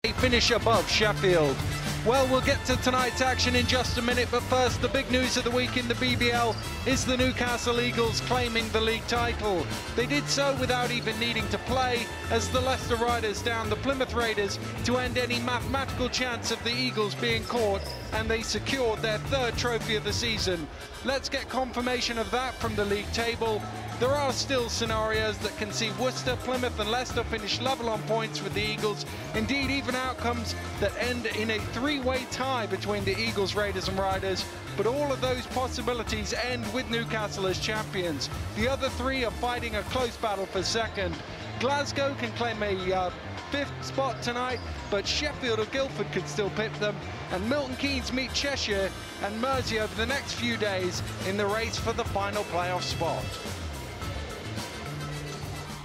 They finish above Sheffield. Well, we'll get to tonight's action in just a minute, but first, the big news of the week in the BBL is the Newcastle Eagles claiming the league title. They did so without even needing to play, as the Leicester Riders downed the Plymouth Raiders to end any mathematical chance of the Eagles being caught, and they secured their third trophy of the season. Let's get confirmation of that from the league table. There are still scenarios that can see Worcester, Plymouth and Leicester finish level on points with the Eagles. Indeed, even outcomes that end in a three-way tie between the Eagles, Raiders and Riders. But all of those possibilities end with Newcastle as champions. The other three are fighting a close battle for second. Glasgow can claim a fifth spot tonight, but Sheffield or Guildford could still pip them. And Milton Keynes meet Cheshire and Mersey over the next few days in the race for the final playoff spot.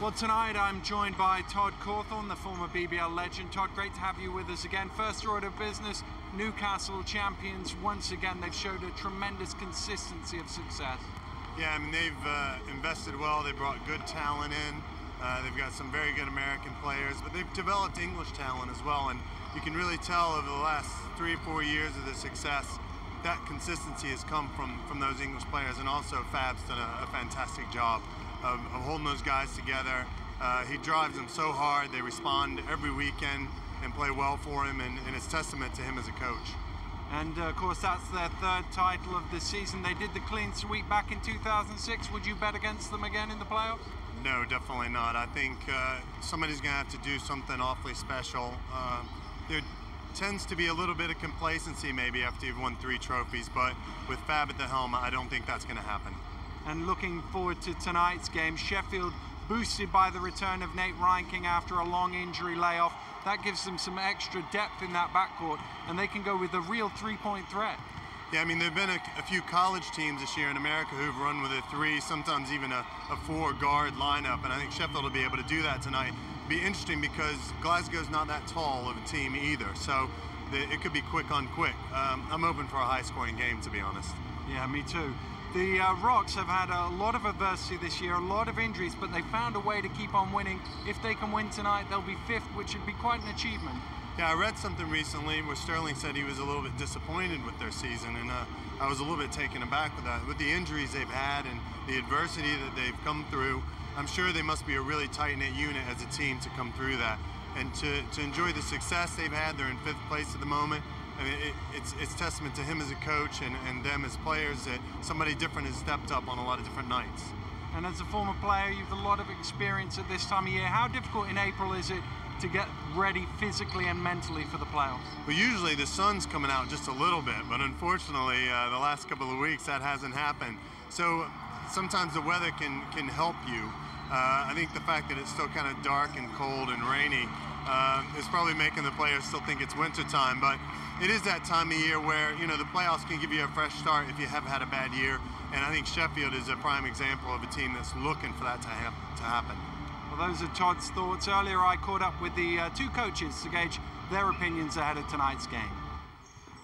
Well, tonight I'm joined by Todd Cawthorne, the former BBL legend. Todd, great to have you with us again. First order of business, Newcastle champions. Once again, they've showed a tremendous consistency of success. Yeah, I mean, they've invested well. They brought good talent in. They've got some very good American players, but they've developed English talent as well. And you can really tell over the last 3 or 4 years of the success, that consistency has come from those English players. And also Fab's done a fantastic job of holding those guys together. He drives them so hard. They respond every weekend and play well for him, and it's testament to him as a coach. And of course, that's their third title of the season. They did the clean sweep back in 2006. Would you bet against them again in the playoffs? No, definitely not. I think somebody's going to have to do something awfully special. There tends to be a little bit of complacency maybe after you've won 3 trophies, but with Fab at the helm, I don't think that's going to happen. And looking forward to tonight's game, Sheffield boosted by the return of Nate Reinking after a long injury layoff. That gives them some extra depth in that backcourt, and they can go with a real three-point threat. Yeah, I mean, there have been a few college teams this year in America who've run with a 3, sometimes even a 4-guard lineup, and I think Sheffield will be able to do that tonight. It'll be interesting because Glasgow's not that tall of a team either, so it could be quick on quick. I'm open for a high-scoring game, to be honest. Yeah, me too. The Rocks have had a lot of adversity this year, a lot of injuries, but they found a way to keep on winning. If they can win tonight, they'll be 5th, which would be quite an achievement. Yeah, I read something recently where Sterling said he was a little bit disappointed with their season, and I was a little bit taken aback with that. With the injuries they've had and the adversity that they've come through, I'm sure they must be a really tight-knit unit as a team to come through that. And to enjoy the success they've had, they're in 5th place at the moment. I mean, it's testament to him as a coach and them as players that somebody different has stepped up on a lot of different nights. And as a former player, you've a lot of experience at this time of year. How difficult in April is it to get ready physically and mentally for the playoffs? Well, usually the sun's coming out just a little bit, but unfortunately the last couple of weeks that hasn't happened. So sometimes the weather can help you. I think the fact that it's still kind of dark and cold and rainy is probably making the players still think it's winter time, but it is that time of year where, you know, the playoffs can give you a fresh start if you have had a bad year, and I think Sheffield is a prime example of a team that's looking for that to happen. Well, those are Todd's thoughts. Earlier I caught up with the 2 coaches to gauge their opinions ahead of tonight's game.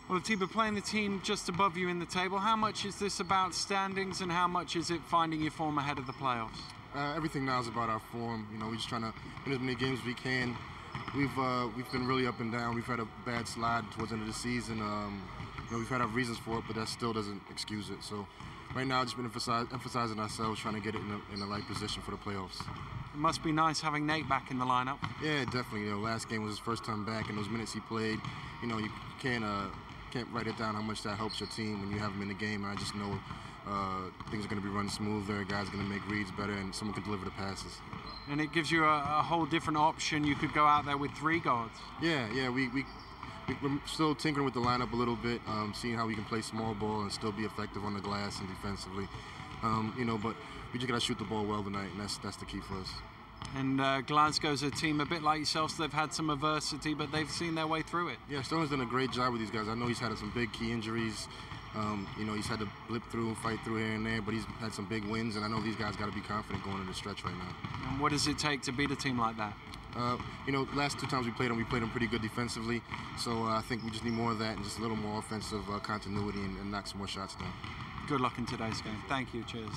Well, Atiba, playing the team just above you in the table, how much is this about standings and how much is it finding your form ahead of the playoffs? Everything now is about our form. You know, we're just trying to win as many games as we can. We've been really up and down. We've had a bad slide towards the end of the season. You know, we've had our reasons for it, but that still doesn't excuse it. So right now, just been emphasizing ourselves, trying to get it in the right position for the playoffs. It must be nice having Nate back in the lineup. Yeah, definitely. You know, last game was his first time back, and those minutes he played, you know, you can't write it down how much that helps your team when you have him in the game. And I just know things are going to be running smoother, guys are going to make reads better, and someone can deliver the passes. And it gives you a whole different option. You could go out there with 3 guards. Yeah, we're still tinkering with the lineup a little bit, seeing how we can play small ball and still be effective on the glass and defensively. You know, but we just got to shoot the ball well tonight, and that's the key for us. And Glasgow's a team a bit like yourselves. They've had some adversity, but they've seen their way through it. Yeah, Sterling's done a great job with these guys. I know he's had some big key injuries. You know, he's had to blip through and fight through here and there, but he's had some big wins, and I know these guys got to be confident going into the stretch right now. And what does it take to beat a team like that? You know, last 2 times we played them pretty good defensively, so I think we just need more of that and just a little more offensive continuity and knock some more shots down. Good luck in today's game. Thank you. Cheers.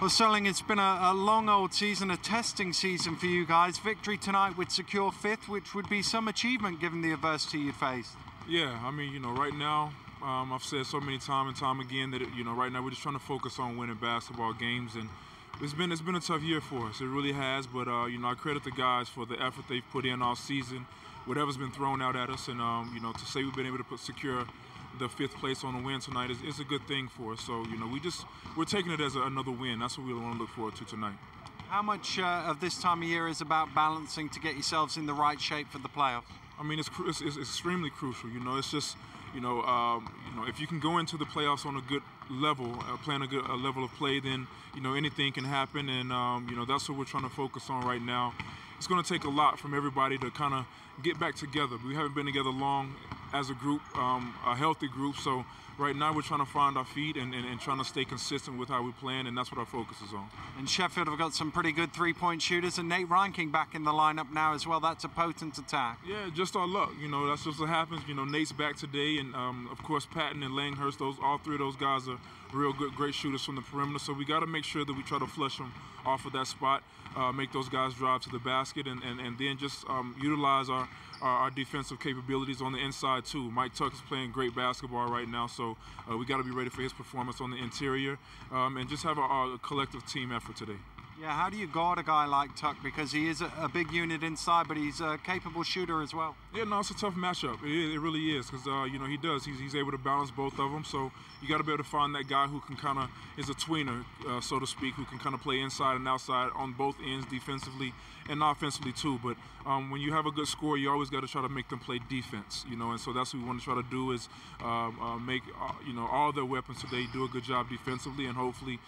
Well, Sterling, it's been a long old season, a testing season for you guys. Victory tonight would secure 5th, which would be some achievement given the adversity you faced. Yeah, I mean, right now, I've said so many time and time again that, right now we're just trying to focus on winning basketball games. And it's been a tough year for us. It really has. But, I credit the guys for the effort they've put in all season, whatever's been thrown out at us. And, to say we've been able to secure the 5th place on the win tonight is a good thing for us. So, we're taking it as another win. That's what we want to look forward to tonight. How much of this time of year is about balancing to get yourselves in the right shape for the playoffs? I mean, it's extremely crucial. It's just, if you can go into the playoffs on a good level, playing a level of play, then, anything can happen. And, that's what we're trying to focus on right now. It's going to take a lot from everybody to kind of get back together. We haven't been together long as a group, a healthy group. So right now we're trying to find our feet and trying to stay consistent with how we plan, and that's what our focus is on. And Sheffield have got some pretty good three-point shooters, and Nate Reinking back in the lineup now as well. That's a potent attack. Yeah, just our luck. That's just what happens. Nate's back today, and of course Patton and Langhurst. All three of those guys are real good, great shooters from the perimeter. So we got to make sure that we try to flush them off of that spot, make those guys drive to the basket, and then just utilize our defensive capabilities on the inside too. Mike Tuck is playing great basketball right now, so we got to be ready for his performance on the interior, and just have a collective team effort today. Yeah, how do you guard a guy like Tuck, because he is a big unit inside, but he's a capable shooter as well? Yeah, no, it's a tough matchup. It really is, because he does. He's able to balance both of them. So you got to be able to find that guy who can kind of is a tweener, so to speak, who can kind of play inside and outside on both ends, defensively and offensively too. But when you have a good scorer, you always got to try to make them play defense, and so that's what we want to try to do is make all their weapons today do a good job defensively, and hopefully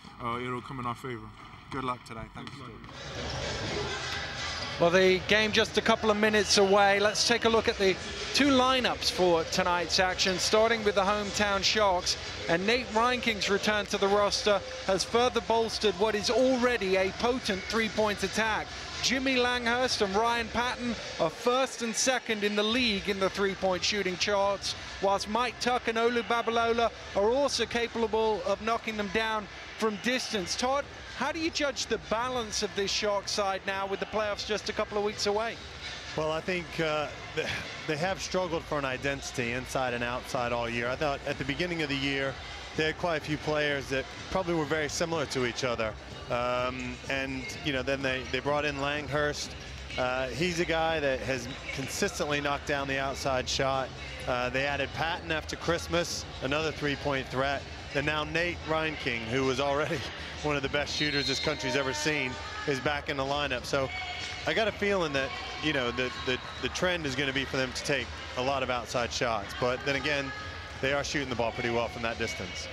it'll come in our favor. Good luck today. Thanks. Well, the game just a couple of minutes away. Let's take a look at the 2 lineups for tonight's action, starting with the hometown Sharks. And Nate Reinking's return to the roster has further bolstered what is already a potent three-point attack. Jimmy Langhurst and Ryan Patton are 1st and 2nd in the league in the three-point shooting charts, whilst Mike Tuck and Olu Babalola are also capable of knocking them down from distance. Todd, how do you judge the balance of this Shark side now with the playoffs just a couple of weeks away? Well, I think they have struggled for an identity inside and outside all year. I thought at the beginning of the year they had quite a few players that probably were very similar to each other. And then they brought in Langhurst. He's a guy that has consistently knocked down the outside shot. They added Patton after Christmas, another three-point threat. And now Nate Reinking, who was already one of the best shooters this country's ever seen, is back in the lineup. So I got a feeling that, the trend is going to be for them to take a lot of outside shots. But then again, they are shooting the ball pretty well from that distance.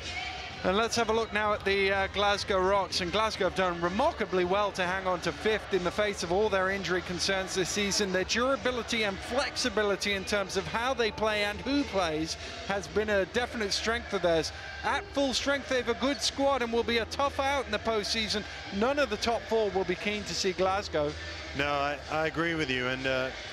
And let's have a look now at the Glasgow Rocks. And Glasgow have done remarkably well to hang on to 5th in the face of all their injury concerns this season. Their durability and flexibility in terms of how they play and who plays has been a definite strength of theirs. At full strength, they have a good squad and will be a tough out in the postseason. None of the top 4 will be keen to see Glasgow. No, I agree with you. And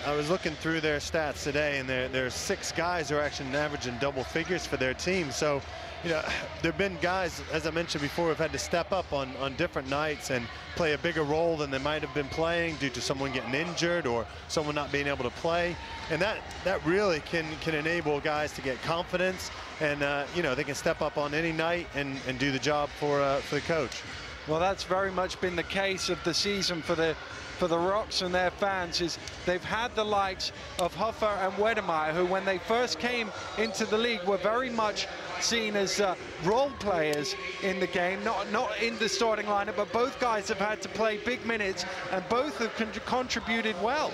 I was looking through their stats today, and there's 6 guys who are actually averaging double figures for their team. So, there have been guys, as I mentioned before, who've had to step up on different nights and play a bigger role than they might have been playing due to someone getting injured or someone not being able to play. And that really can enable guys to get confidence, and they can step up on any night and do the job for the coach. Well, that's very much been the case of the season for the Rocks and their fans. Is they've had the likes of Hoffer and Wedemeyer, who when they first came into the league were very much seen as role players in the game, not in the starting lineup, but both guys have had to play big minutes and both have contributed well.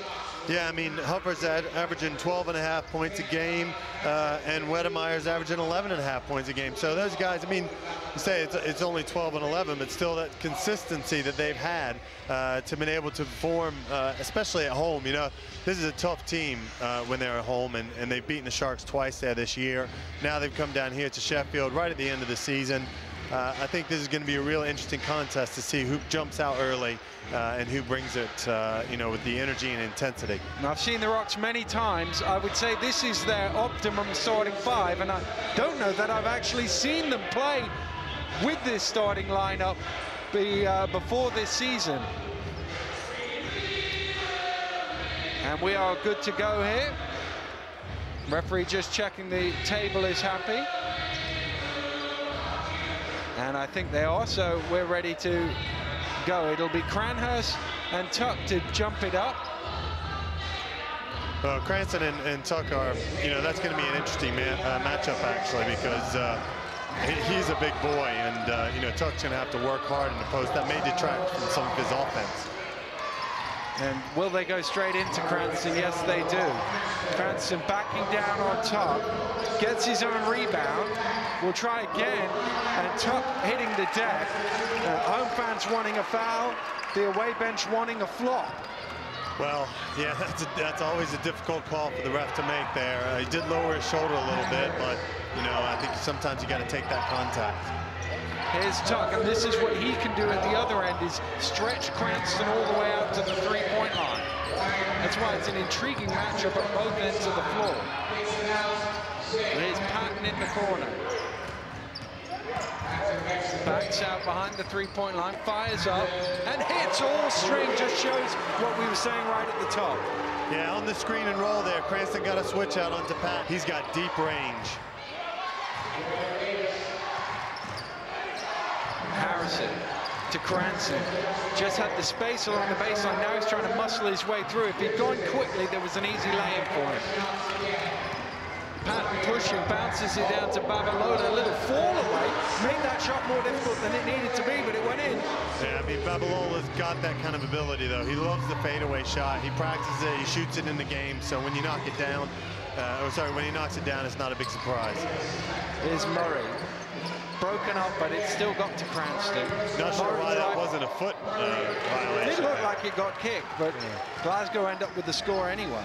Yeah, I mean, Huffer's averaging 12.5 points a game, and Wedemeyer's averaging 11.5 points a game. So those guys, I mean, you say it's only 12 and 11, but still that consistency that they've had to been able to perform, especially at home. This is a tough team when they're at home, and they've beaten the Sharks twice there this year. Now they've come down here to Sheffield right at the end of the season. I think this is going to be a real interesting contest to see who jumps out early and who brings it, with the energy and intensity. And I've seen the Rocks many times. I would say this is their optimum starting 5, and I don't know that I've actually seen them play with this starting lineup before this season. And we are good to go here. Referee just checking the table is happy. And I think they are, so we're ready to go. It'll be Cranhurst and Tuck to jump it up. Well, Cranston and Tuck are, that's going to be an interesting matchup, actually, because he's a big boy, and, Tuck's going to have to work hard in the post. That may detract from some of his offense. And will they go straight into Cranston? Yes, they do. Cranston backing down on Tuck, gets his own rebound, will try again, and Tuck hitting the deck. Home fans wanting a foul, the away bench wanting a flop. Well, yeah, that's always a difficult call for the ref to make there. He did lower his shoulder a little bit, but, I think sometimes you got to take that contact. Here's Tuck, and this is what he can do at the other end, is stretch Cranston all the way out to the three-point line. That's why it's an intriguing matchup at both ends of the floor. Here's Patton in the corner. Backs out behind the three-point line, fires up, and hits all string. Just shows what we were saying right at the top. Yeah, on the screen and roll there, Cranston got a switch out onto Pat. He's got deep range. Harrison to Cranston. Just had the space along the baseline. Now he's trying to muscle his way through. If he'd gone quickly, there was an easy lay-in for him. Patton pushing, bounces it down to Babalola. A little fall away. Made that shot more difficult than it needed to be, but it went in. Yeah, I mean, Babalola's got that kind of ability, though. He loves the fadeaway shot. He practices it. He shoots it in the game. So when you knock it down, when he knocks it down, it's not a big surprise. Here's Murray. Broken up, but it still got to Cranston. Not sure why that wasn't a foot violation. It did look like it got kicked, but Glasgow end up with the score anyway.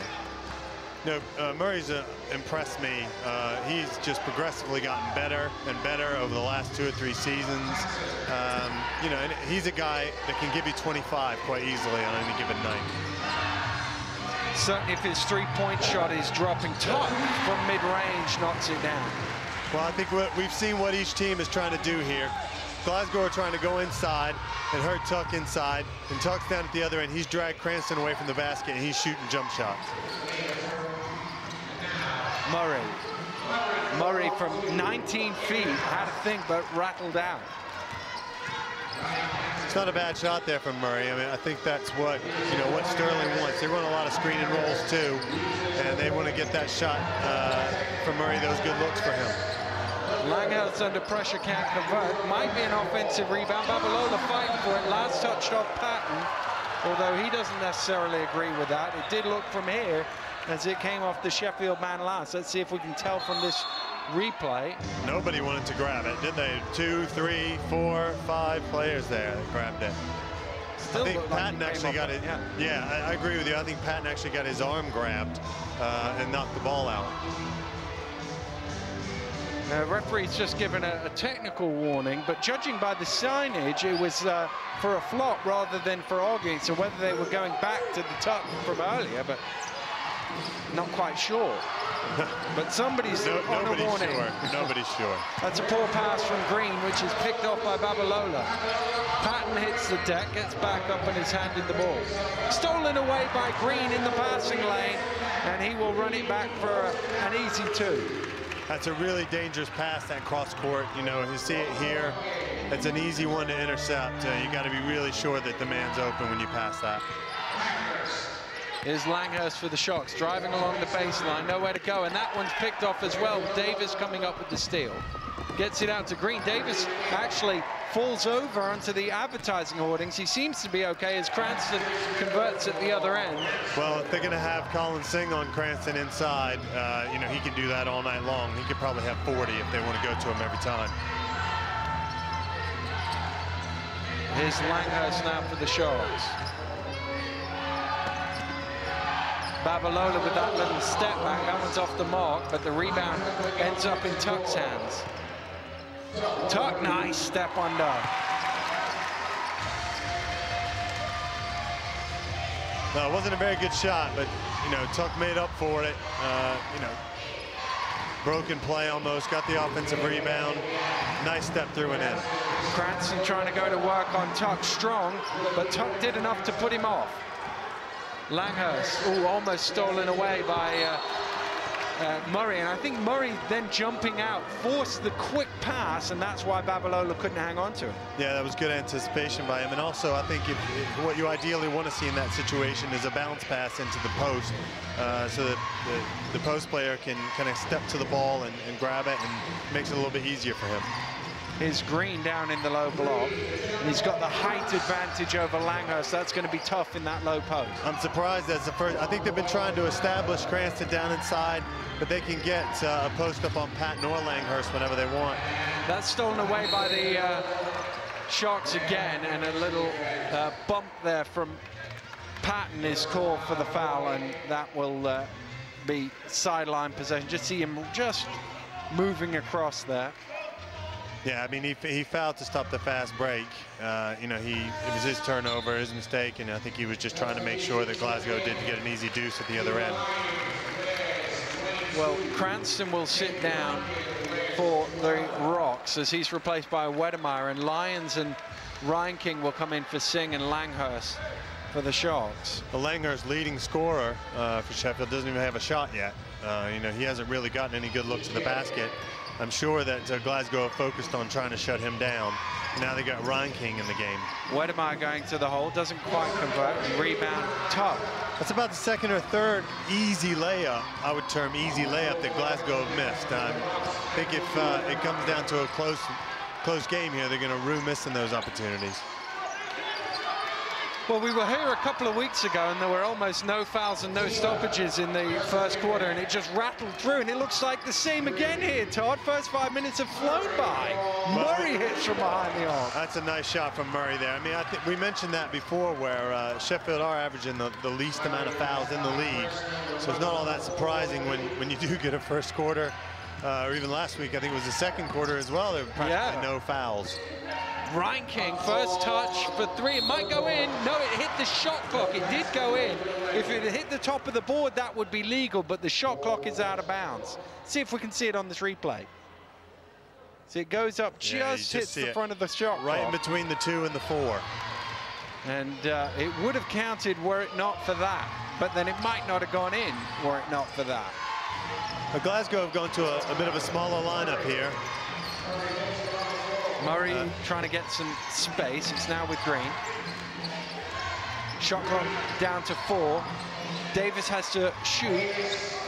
No, Murray's impressed me. He's just progressively gotten better and better over the last 2 or 3 seasons. And he's a guy that can give you 25 quite easily on any given night. Certainly if his three-point shot is dropping, Tuck from mid-range knocks it down. Well, I think we've seen what each team is trying to do here. Glasgow are trying to go inside and hurt Tuck inside, and Tuck's down at the other end. He's dragged Cranston away from the basket, and he's shooting jump shots. Murray from 19 feet had a thing, but rattled out. It's not a bad shot there from Murray. I mean, I think that's what what Sterling wants. They run a lot of screen and rolls too, and they want to get that shot from Murray. Those good looks for him. Langhurst under pressure, can't convert. Might be an offensive rebound. Babalola fighting for it. Last touched off Patton, although he doesn't necessarily agree with that. It did look from here as it came off the Sheffield man last. Let's see if we can tell from this replay. Nobody wanted to grab it, did they? 2, 3, 4, 5 players there that grabbed it. Still I think Patton actually got it. Yeah, I agree with you. I think Patton actually got his arm grabbed and knocked the ball out. The referee's just given a technical warning, but judging by the signage, it was for a flop rather than for arguing. So whether they were going back to the Tuck from earlier, but not quite sure. But somebody's on a warning. Nobody's sure. That's a poor pass from Green, which is picked off by Babalola. Patton hits the deck, gets back up and is handed the ball. Stolen away by Green in the passing lane, and he will run it back for an easy 2. That's a really dangerous pass, that cross court. You see it here. It's an easy one to intercept. You got to be really sure that the man's open when you pass that. Here's Langhurst for the Shocks, driving along the baseline, nowhere to go, and that one's picked off as well. Davis coming up with the steal. Gets it out to Green. Davis actually falls over onto the advertising hoardings. He seems to be okay as Cranston converts at the other end. Well, if they're going to have Colin Singh on Cranston inside, he can do that all night long. He could probably have 40 if they want to go to him every time. Here's Langhurst now for the Sharks. Babalola with that little step back. That one's off the mark, but the rebound ends up in Tuck's hands. Tuck, nice step under. No, it wasn't a very good shot, but Tuck made up for it. Broken play almost, got the offensive rebound. Nice step through and in. Cranston trying to go to work on Tuck strong, but Tuck did enough to put him off. Langhurst, almost stolen away by Murray, and I think Murray then jumping out forced the quick pass, and that's why Babalola couldn't hang on to him. Yeah, that was good anticipation by him, and also I think what you ideally want to see in that situation is a bounce pass into the post, so that the post player can kind of step to the ball and grab it, and makes it a little bit easier for him. Here's Green down in the low block, and he's got the height advantage over Langhurst. That's going to be tough in that low post. I'm surprised that's the first. I think they've been trying to establish Cranston down inside, but they can get a post up on Patton or Langhurst whenever they want. That's stolen away by the Sharks again, and a little bump there from Patton is called for the foul, and that will be sideline possession. Just see him just moving across there. Yeah, I mean, he fouled to stop the fast break. You know, it was his turnover, his mistake, and I think he was just trying to make sure that Glasgow didn't get an easy deuce at the other end. Well, Cranston will sit down for the Rocks as he's replaced by Wedemeyer, and Lyons and Reinking will come in for Singh and Langhurst for the Sharks. The Langhurst leading scorer for Sheffield doesn't even have a shot yet. You know, he hasn't really gotten any good looks at the basket. I'm sure that Glasgow have focused on trying to shut him down. Now they got Reinking in the game. Wedemeyer going to the hole, doesn't quite convert, and rebound Tuck. That's about the second or third easy layup, I would term easy layup, that Glasgow have missed. I think if it comes down to a close game here, they're going to rue missing those opportunities. Well, we were here a couple of weeks ago, and there were almost no fouls and no stoppages in the first quarter, and it just rattled through, and it looks like the same again here, Todd. First 5 minutes have flown by. Murray hits from behind the arc. That's a nice shot from Murray there. I mean, I think we mentioned that before, where Sheffield are averaging the least amount of fouls in the league, so it's not all that surprising when you do get a first quarter, or even last week, I think it was the second quarter as well, there were practically no fouls. Reinking, first touch for three. It might go in. No, it hit the shot clock. It did go in. If it had hit the top of the board, that would be legal, but the shot clock is out of bounds. See if we can see it on this replay. See, it goes up, just hits the front of the shot clock. Right in between the 2 and the 4. And it would have counted were it not for that, but then it might not have gone in were it not for that. But Glasgow have gone to a bit of a smaller lineup here. Murray trying to get some space. It's now with Green. Shot clock down to 4. Davis has to shoot,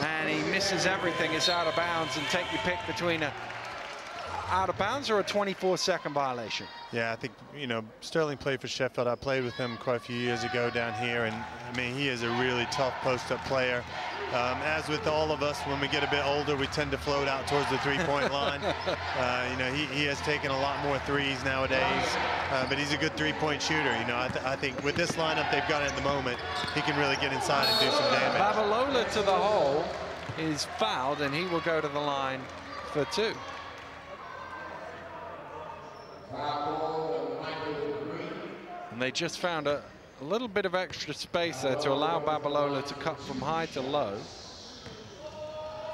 and he misses everything. It's out of bounds, and take your pick between a out of bounds or a 24-second violation. Yeah, I think, you know, Sterling played for Sheffield. I played with him quite a few years ago down here, and I mean, he is a really tough post-up player. As with all of us, when we get a bit older, we tend to float out towards the three-point line. You know, he has taken a lot more threes nowadays, but he's a good three-point shooter. You know, I think with this lineup they've got at the moment, he can really get inside and do some damage. Babalola to the hole is fouled, and he will go to the line for 2. And they just found a little bit of extra space there to allow Babalola to cut from high to low.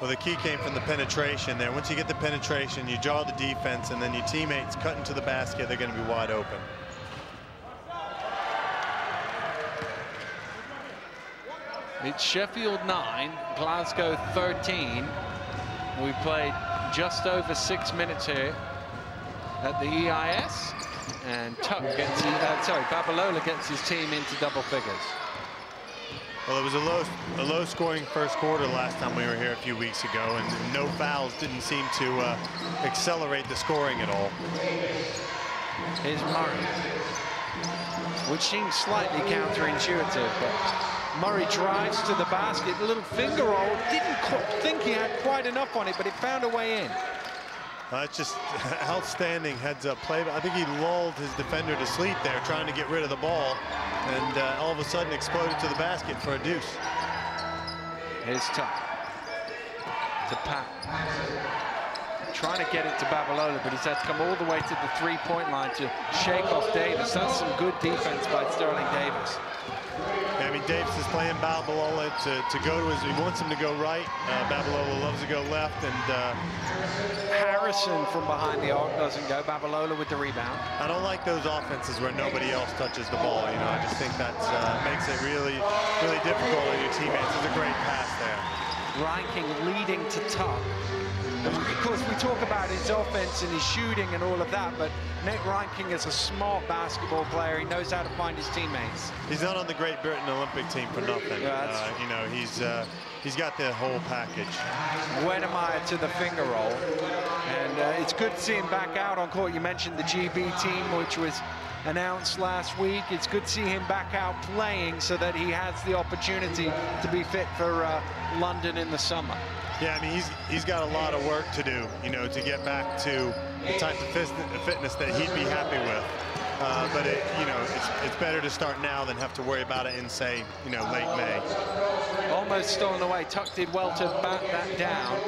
Well, the key came from the penetration there. Once you get the penetration, you draw the defense, and then your teammates cut into the basket, they're going to be wide open. It's Sheffield 9, Glasgow 13. We played just over 6 minutes here at the EIS, and Tuck gets, Babalola gets his team into double figures. Well, it was a low-scoring first quarter last time we were here a few weeks ago, and no fouls didn't seem to accelerate the scoring at all. Here's Murray, which seems slightly counterintuitive, but Murray drives to the basket, a little finger roll, didn't think he had quite enough on it, but it found a way in. It's just outstanding heads-up play. But I think he lulled his defender to sleep there, trying to get rid of the ball, and all of a sudden exploded to the basket for a deuce. Here's Tuck to Pat. Trying to get it to Babalola, but he's had to come all the way to the three-point line to shake off Davis. That's some good defense by Sterling Davis. I mean, Davis is playing Babalola to go to his, he wants him to go right. Babalola loves to go left, and Harrison from behind the arc doesn't go. Babalola with the rebound. I don't like those offenses where nobody else touches the ball. You know, I just think that makes it really, really difficult on your teammates. It's a great pass there. Reinking leading to Tuck. And of course, we talk about his offense and his shooting and all of that, but Nate Reinking is a smart basketball player. He knows how to find his teammates. He's not on the Great Britain Olympic team for nothing. Yeah, you know, he's got the whole package. Wedemeyer to the finger roll, and it's good to see him back out on court. You mentioned the GB team, which was announced last week. It's good to see him back out playing so that he has the opportunity to be fit for London in the summer. Yeah, I mean, he's got a lot of work to do, you know, to get back to the type of fitness that he'd be happy with. But you know, it's better to start now than have to worry about it in, say, you know, late May. Almost stolen away. Tuck did well to back that down.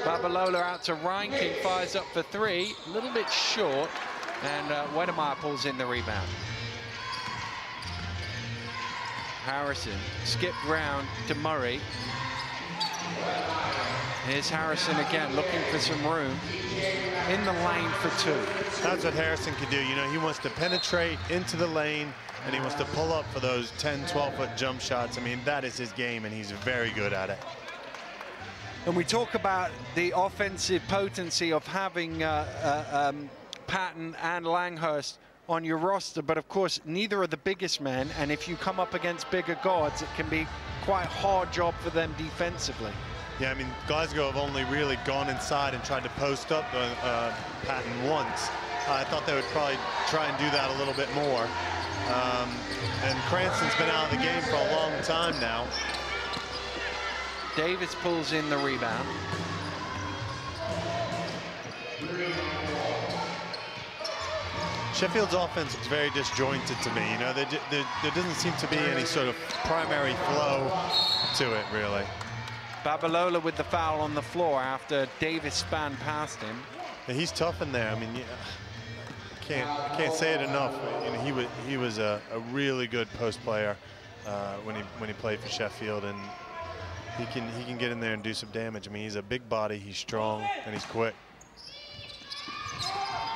Babalola out to Reinking, fires up for three, a little bit short, and Wedemeyer pulls in the rebound. Harrison skipped round to Murray. Here's Harrison again, looking for some room in the lane for two. That's what Harrison can do. You know, he wants to penetrate into the lane, and he wants to pull up for those 10, 12-foot jump shots. I mean, that is his game, and he's very good at it. And we talk about the offensive potency of having Patton and Langhurst on your roster, but of course, neither are the biggest men, and if you come up against bigger guards, it can be quite a hard job for them defensively. Yeah, I mean, Glasgow have only really gone inside and tried to post up Patton once. I thought they would probably try and do that a little bit more. And Cranston's been out of the game for a long time now. Davis pulls in the rebound. Sheffield's offense is very disjointed to me. You know, there doesn't seem to be any sort of primary flow to it, really. Babalola with the foul on the floor after Davis spanned past him. Yeah, he's tough in there. I mean, I can't say it enough. You know, he was a really good post player when he played for Sheffield, and he can get in there and do some damage. I mean, he's a big body, he's strong, and he's quick.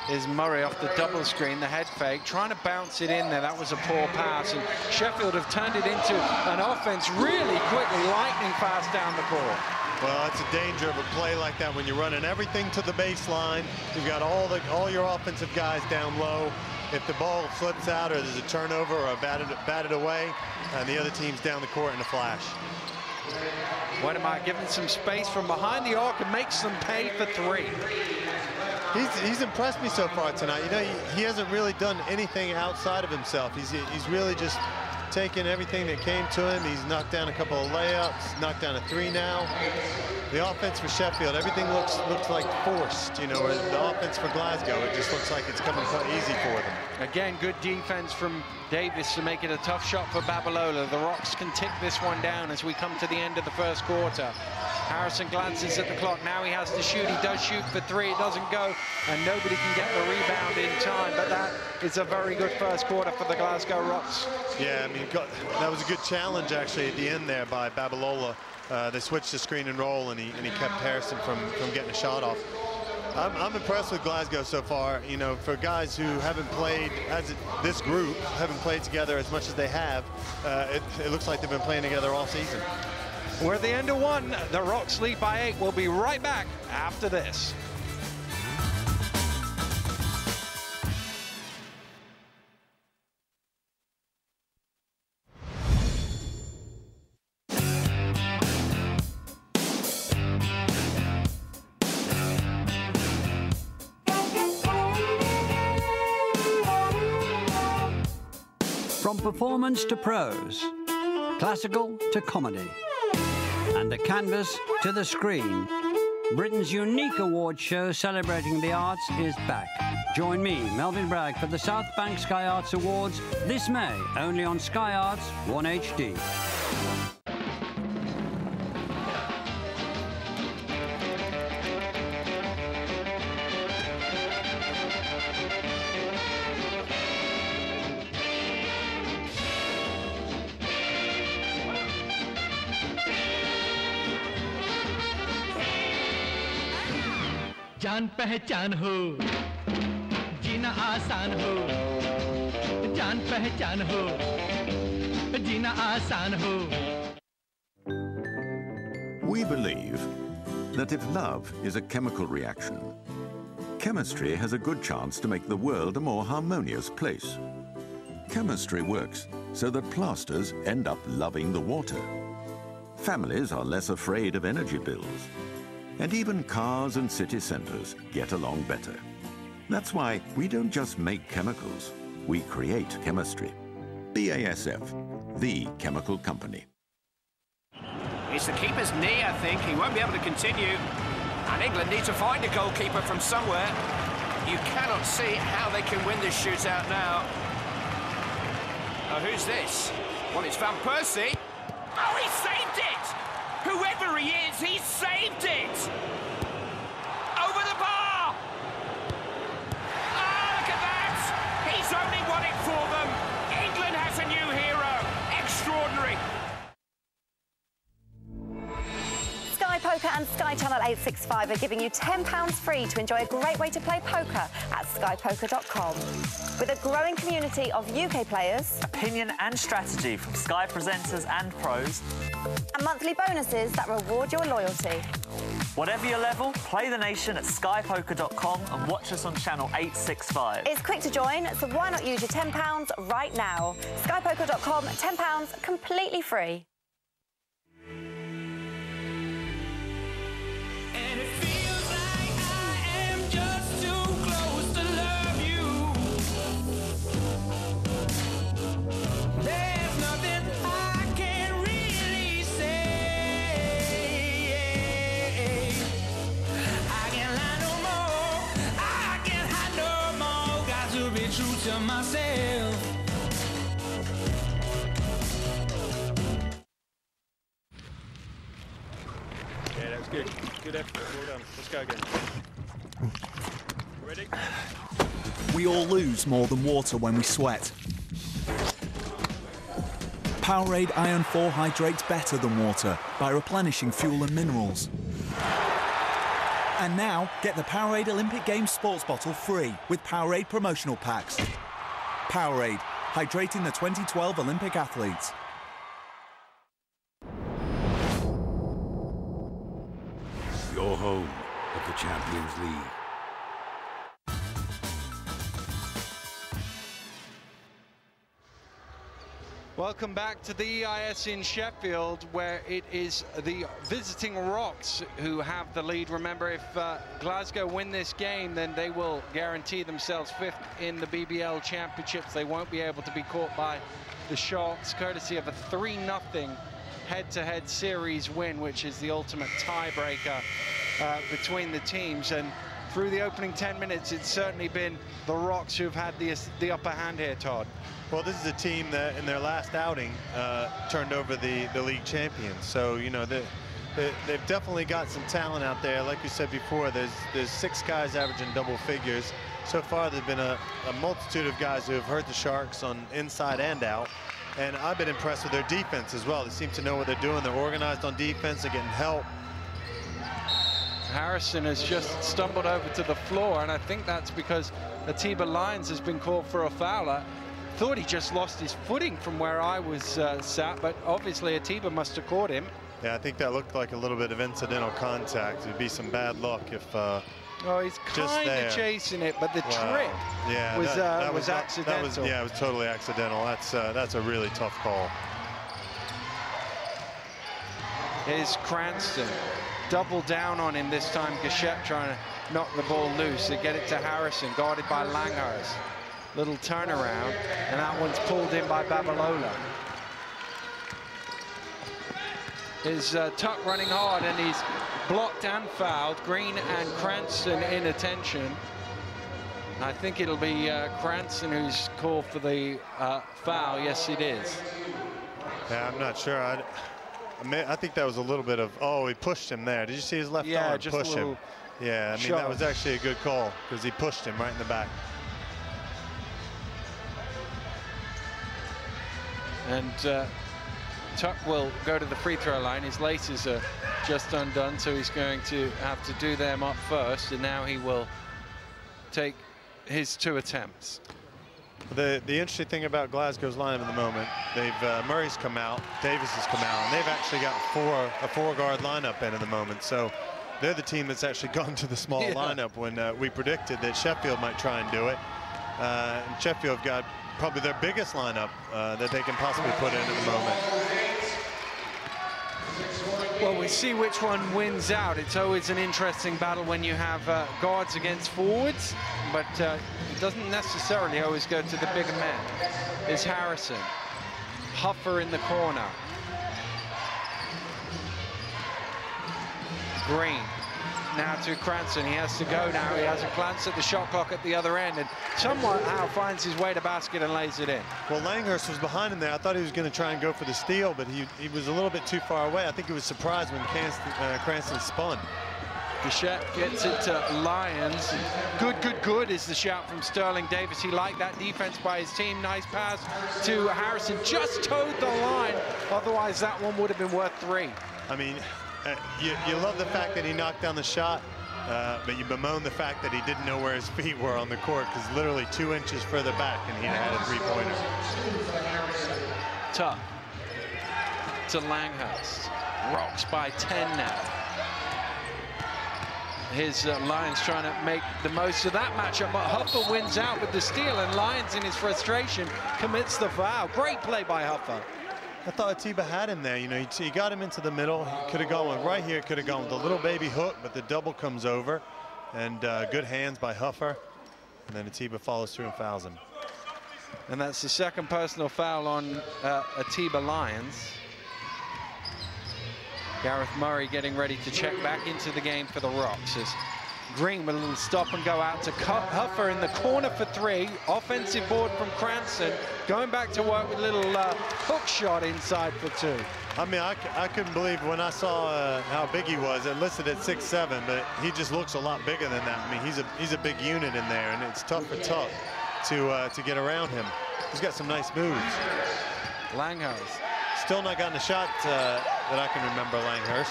Is Murray off the double screen, the head fake, trying to bounce it in there. That was a poor pass, and Sheffield have turned it into an offense really quickly, lightning fast down the court. Well, that's a danger of a play like that when you're running everything to the baseline. You've got all your offensive guys down low. If the ball flips out or there's a turnover or batted away, and the other team's down the court in a flash. Wedemeyer giving some space from behind the arc and makes them pay for three. He's impressed me so far tonight. You know, he hasn't really done anything outside of himself. He's really just taken everything that came to him. He's knocked down a couple of layups, knocked down a three now. The offense for Sheffield, everything looks like forced, you know, or the offense for Glasgow, it just looks like it's coming quite easy for them. Again, good defense from Davis to make it a tough shot for Babalola. The Rocks can tick this one down as we come to the end of the first quarter. Harrison glances at the clock. Now he has to shoot. He does shoot for three. It doesn't go, and nobody can get the rebound in time. But that is a very good first quarter for the Glasgow Rocks. Yeah, I mean, that was a good challenge, actually, at the end there by Babalola. They switched to screen and roll, and he kept Harrison from getting a shot off. I'm impressed with Glasgow so far. You know, for guys who haven't played, this group haven't played together as much as they have, it looks like they've been playing together all season. We're at the end of one. The Rocks lead by 8. We'll be right back after this. From performance to prose, classical to comedy, and the canvas to the screen, Britain's unique award show celebrating the arts is back. Join me, Melvyn Bragg, for the South Bank Sky Arts Awards this May, only on Sky Arts 1HD. जान पहचान हो जीना आसान हो जान पहचान हो जीना आसान हो. We believe that if love is a chemical reaction, chemistry has a good chance to make the world a more harmonious place. Chemistry works so that plasters end up loving the water. Families are less afraid of energy bills. And even cars and city centres get along better. That's why we don't just make chemicals, we create chemistry. BASF, the chemical company. It's the keeper's knee, I think. He won't be able to continue. And England need to find a goalkeeper from somewhere. You cannot see how they can win this shootout now. Oh, who's this? Well, it's Van Persie. Oh, he saved it! Whoever he is, he saved it! Over the bar! Oh, look at that! He's only won it for them. England has a new hero. Extraordinary. Sky Poker and Sky Channel 865 are giving you £10 free to enjoy a great way to play poker at skypoker.com. With a growing community of UK players, opinion and strategy from Sky presenters and pros, and monthly bonuses that reward your loyalty. Whatever your level, play the nation at skypoker.com and watch us on Channel 865. It's quick to join, so why not use your £10 right now? Skypoker.com, £10 completely free. To myself. Yeah, that was good. Good effort. Well done. Let's go again. Ready? We all lose more than water when we sweat. Powerade Iron 4 hydrates better than water by replenishing fuel and minerals. And now, get the Powerade Olympic Games sports bottle free with Powerade promotional packs. Powerade, hydrating the 2012 Olympic athletes. You're home of the Champions League. Welcome back to the EIS in Sheffield, where it is the visiting Rocks who have the lead. Remember, if Glasgow win this game, then they will guarantee themselves 5th in the BBL Championships. They won't be able to be caught by the Sharks, courtesy of a 3-0 head-to-head series win, which is the ultimate tiebreaker between the teams. And through the opening 10 minutes, it's certainly been the Rocks who've had the upper hand here, Todd. Well, this is a team that in their last outing turned over the league champions. So, you know, they've definitely got some talent out there. Like we said before, there's 6 guys averaging double figures. So far, there's been a multitude of guys who have hurt the Sharks on inside and out. And I've been impressed with their defense as well. They seem to know what they're doing. They're organized on defense. They're getting help. Harrison has just stumbled over to the floor, and I think that's because Atiba Lyons has been called for a foul. I thought he just lost his footing from where I was sat, but obviously Atiba must have caught him. Yeah, I think that looked like a little bit of incidental contact. It'd be some bad luck if oh, he's kind of chasing it, but the trip was accidental. It was totally accidental. That's a really tough call. Here's Cranston. Double down on him this time. Gachette trying to knock the ball loose. They get it to Harrison, guarded by Langhurst. Little turnaround, and that one's pulled in by Babalola. Is Tuck running hard, and he's blocked and fouled. Green and Cranston in attention. I think it'll be Cranston who's called for the foul. Yes, it is. Yeah, I'm not sure. I think that was a little bit of, oh, he pushed him there. Did you see his left arm just push him? Yeah, I mean, that was actually a good call because he pushed him right in the back. And Tuck will go to the free throw line. His laces are just undone, so he's going to have to do them up first, and now he will take his 2 attempts. The interesting thing about Glasgow's lineup at the moment, Murray's come out, Davis has come out, and they've actually got a four-guard lineup in at the moment. So they're the team that's actually gone to the small lineup when we predicted that Sheffield might try and do it. And Sheffield got probably their biggest lineup that they can possibly put in at the moment. Well, we see which one wins out. It's always an interesting battle when you have guards against forwards, but it doesn't necessarily always go to the bigger men. There's Harrison. Huffer in the corner. Green. Now to Cranston. He has to go now. He has a glance at the shot clock at the other end and somehow finds his way to basket and lays it in. Well, Langhurst was behind him there. I thought he was going to try and go for the steal, but he was a little bit too far away. I think he was surprised when Cranston spun. Bichette gets it to Lyons. Good is the shout from Sterling Davis. He liked that defense by his team. Nice pass to Harrison. Just towed the line. Otherwise, that one would have been worth 3. I mean, you love the fact that he knocked down the shot, but you bemoan the fact that he didn't know where his feet were on the court, because literally 2 inches further back and he had a 3-pointer. Tuck to Langhurst. Rocks by 10 now. His Lions trying to make the most of that matchup, but Huffer wins out with the steal, and Lyons in his frustration commits the foul. Great play by Huffer. I thought Atiba had him there. You know, he got him into the middle. He could have gone with right here, could have gone with a little baby hook, but the double comes over, and good hands by Huffer, and then Atiba follows through and fouls him. And that's the second personal foul on Atiba Lyons. Gareth Murray getting ready to check back into the game for the Rocks as Green with a little stop and go out to Huffer in the corner for 3. Offensive board from Cranston. Going back to work with a little hook shot inside for 2. I mean, I couldn't believe when I saw how big he was. It listed at 6'7", but he just looks a lot bigger than that. I mean, he's a big unit in there, and it's tough for Tuck to get around him. He's got some nice moves. Langhurst. Still not gotten a shot that I can remember, Langhurst.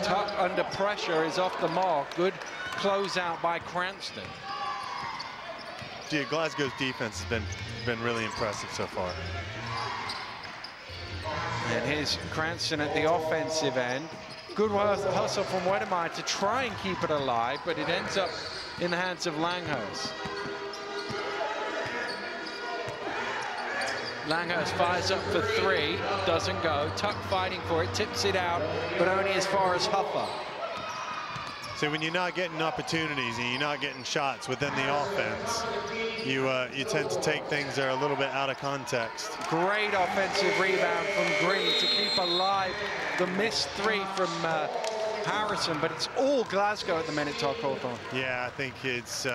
Tuck under pressure is off the mark. Good closeout by Cranston. Gee, Glasgow's defense has been really impressive so far. And here's Cranston at the offensive end. Good hustle from Wedemeyer to try and keep it alive, but it ends up in the hands of Langhurst. Langhurst fires up for 3, doesn't go. Tuck fighting for it, tips it out, but only as far as Huffer. So when you're not getting opportunities and you're not getting shots within the offense, you tend to take things that are a little bit out of context. Great offensive rebound from Green to keep alive the missed 3 from Harrison, but it's all Glasgow at the minute, Todd Hawthorne. Yeah, I think it's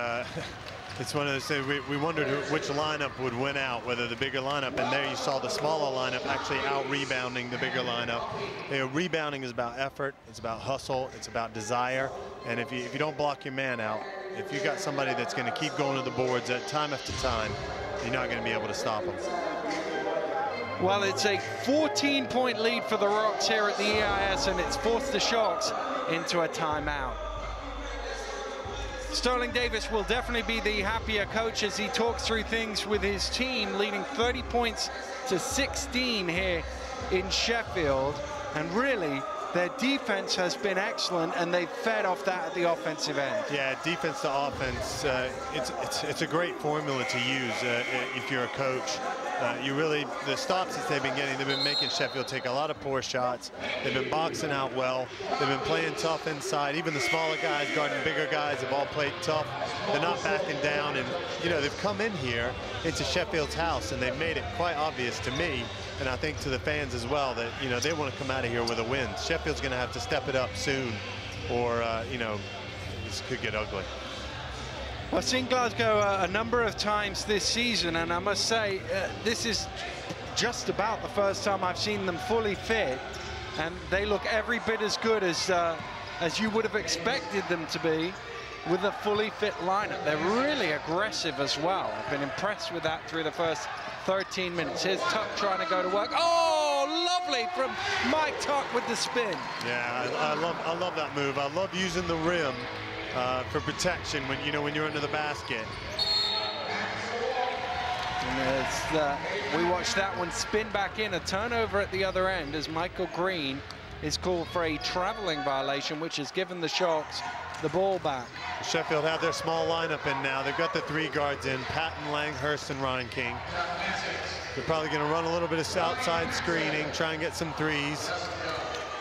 one of those things. We wondered which lineup would win out, whether the bigger lineup, and there you saw the smaller lineup actually out-rebounding the bigger lineup. You know, rebounding is about effort, it's about hustle, it's about desire, and if you don't block your man out, if you got somebody that's going to keep going to the boards at time after time, you're not going to be able to stop them. Well, it's a 14-point lead for the Rocks here at the EIS, and it's forced the Sharks into a timeout. Sterling Davis will definitely be the happier coach as he talks through things with his team, leading 30 points to 16 here in Sheffield. And really, their defense has been excellent, and they've fed off that at the offensive end. Yeah, defense to offense, it's a great formula to use if you're a coach. The stops that they've been getting, they've been making Sheffield take a lot of poor shots. They've been boxing out well. They've been playing tough inside. Even the smaller guys guarding bigger guys have all played tough. They're not backing down, and you know, they've come in here into Sheffield's house, and they've made it quite obvious to me, and I think to the fans as well, that you know, they want to come out of here with a win. Sheffield's going to have to step it up soon, or you know, this could get ugly. I've seen Glasgow a number of times this season, and I must say this is just about the first time I've seen them fully fit, and they look every bit as good as you would have expected them to be with a fully fit lineup. They're really aggressive as well. I've been impressed with that through the first 13 minutes. Here's Tuck trying to go to work. Oh, lovely from Mike Tuck with the spin. Yeah, I love that move. I love using the rim for protection when you're under the basket. And we watched that one spin back in, a turnover at the other end as Michael Green is called for a traveling violation, which has given the Sharks the ball back. Sheffield have their small lineup in now. They've got the 3 guards in, Patton, Langhurst, and Ryan King. They're probably going to run a little bit of outside screening, try and get some threes.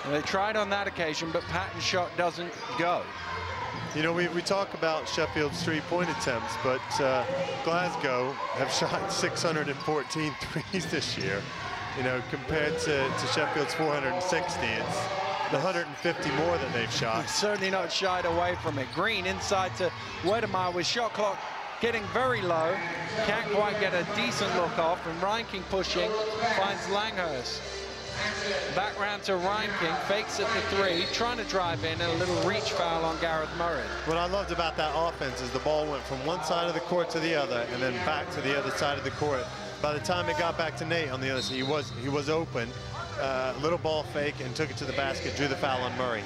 And they tried on that occasion, but Patton's shot doesn't go. You know, we talk about Sheffield's 3-point attempts, but Glasgow have shot 614 threes this year. You know, compared to Sheffield's 460, it's the 150 more that they've shot. They've certainly not shied away from it. Green inside to Wedemeyer with shot clock getting very low. Can't quite get a decent look off, and Ryan King pushing, finds Langhurst. Back round to Ryan King, fakes at the 3, trying to drive in, and a little reach foul on Gareth Murray. What I loved about that offense is the ball went from one side of the court to the other, and then back to the other side of the court. By the time it got back to Nate on the other side, he was open, little ball fake, and took it to the basket, drew the foul on Murray.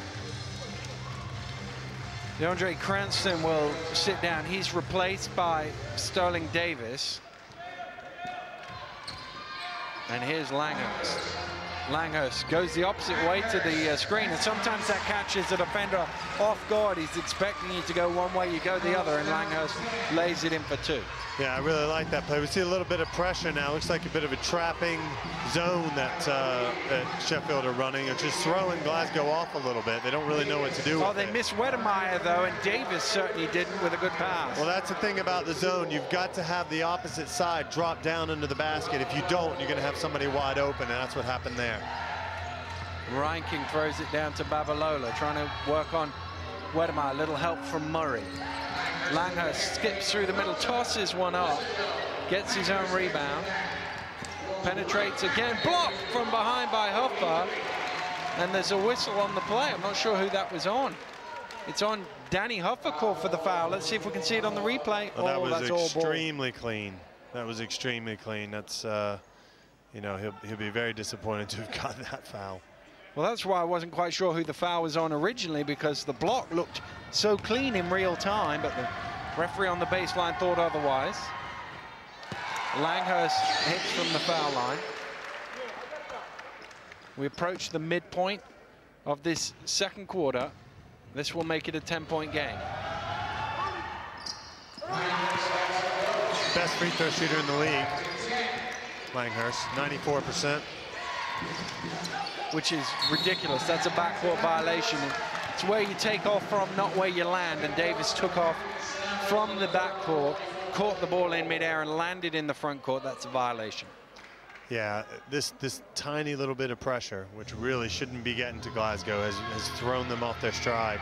DeAndre Cranston will sit down. He's replaced by Sterling Davis. And here's Langhurst. Langhurst goes the opposite way to the screen, and sometimes that catches the defender off guard. He's expecting you to go one way, you go the other, and Langhurst lays it in for 2. Yeah, I really like that play. We see a little bit of pressure now. Looks like a bit of a trapping zone that Sheffield are running. It's just throwing Glasgow off a little bit. They don't really know what to do with they miss Wedemeyer, though, and Davis certainly didn't with a good pass. Well, that's the thing about the zone. You've got to have the opposite side drop down into the basket. If you don't, you're going to have somebody wide open, and that's what happened there. Ryan King throws it down to Babalola, trying to work on Wedemeyer. A little help from Murray. Langhurst skips through the middle, tosses one up, gets his own rebound, penetrates again, blocked from behind by Huffer, and there's a whistle on the play. I'm not sure who that was on. It's on Danny Huffer, called for the foul. Let's see if we can see it on the replay. Well, that was extremely clean. That was extremely clean. That's, you know, he'll be very disappointed to have gotten that foul. Well, that's why I wasn't quite sure who the foul was on originally, because the block looked so clean in real time, but the referee on the baseline thought otherwise. Langhurst hits from the foul line. We approach the midpoint of this second quarter. This will make it a 10-point game. Best free throw shooter in the league, Langhurst, 94%. Which is ridiculous. That's a backcourt violation. It's where you take off from, not where you land, and Davis took off from the backcourt, caught the ball in midair, and landed in the front court. That's a violation. Yeah, this tiny little bit of pressure, which really shouldn't be getting to Glasgow, has thrown them off their stride.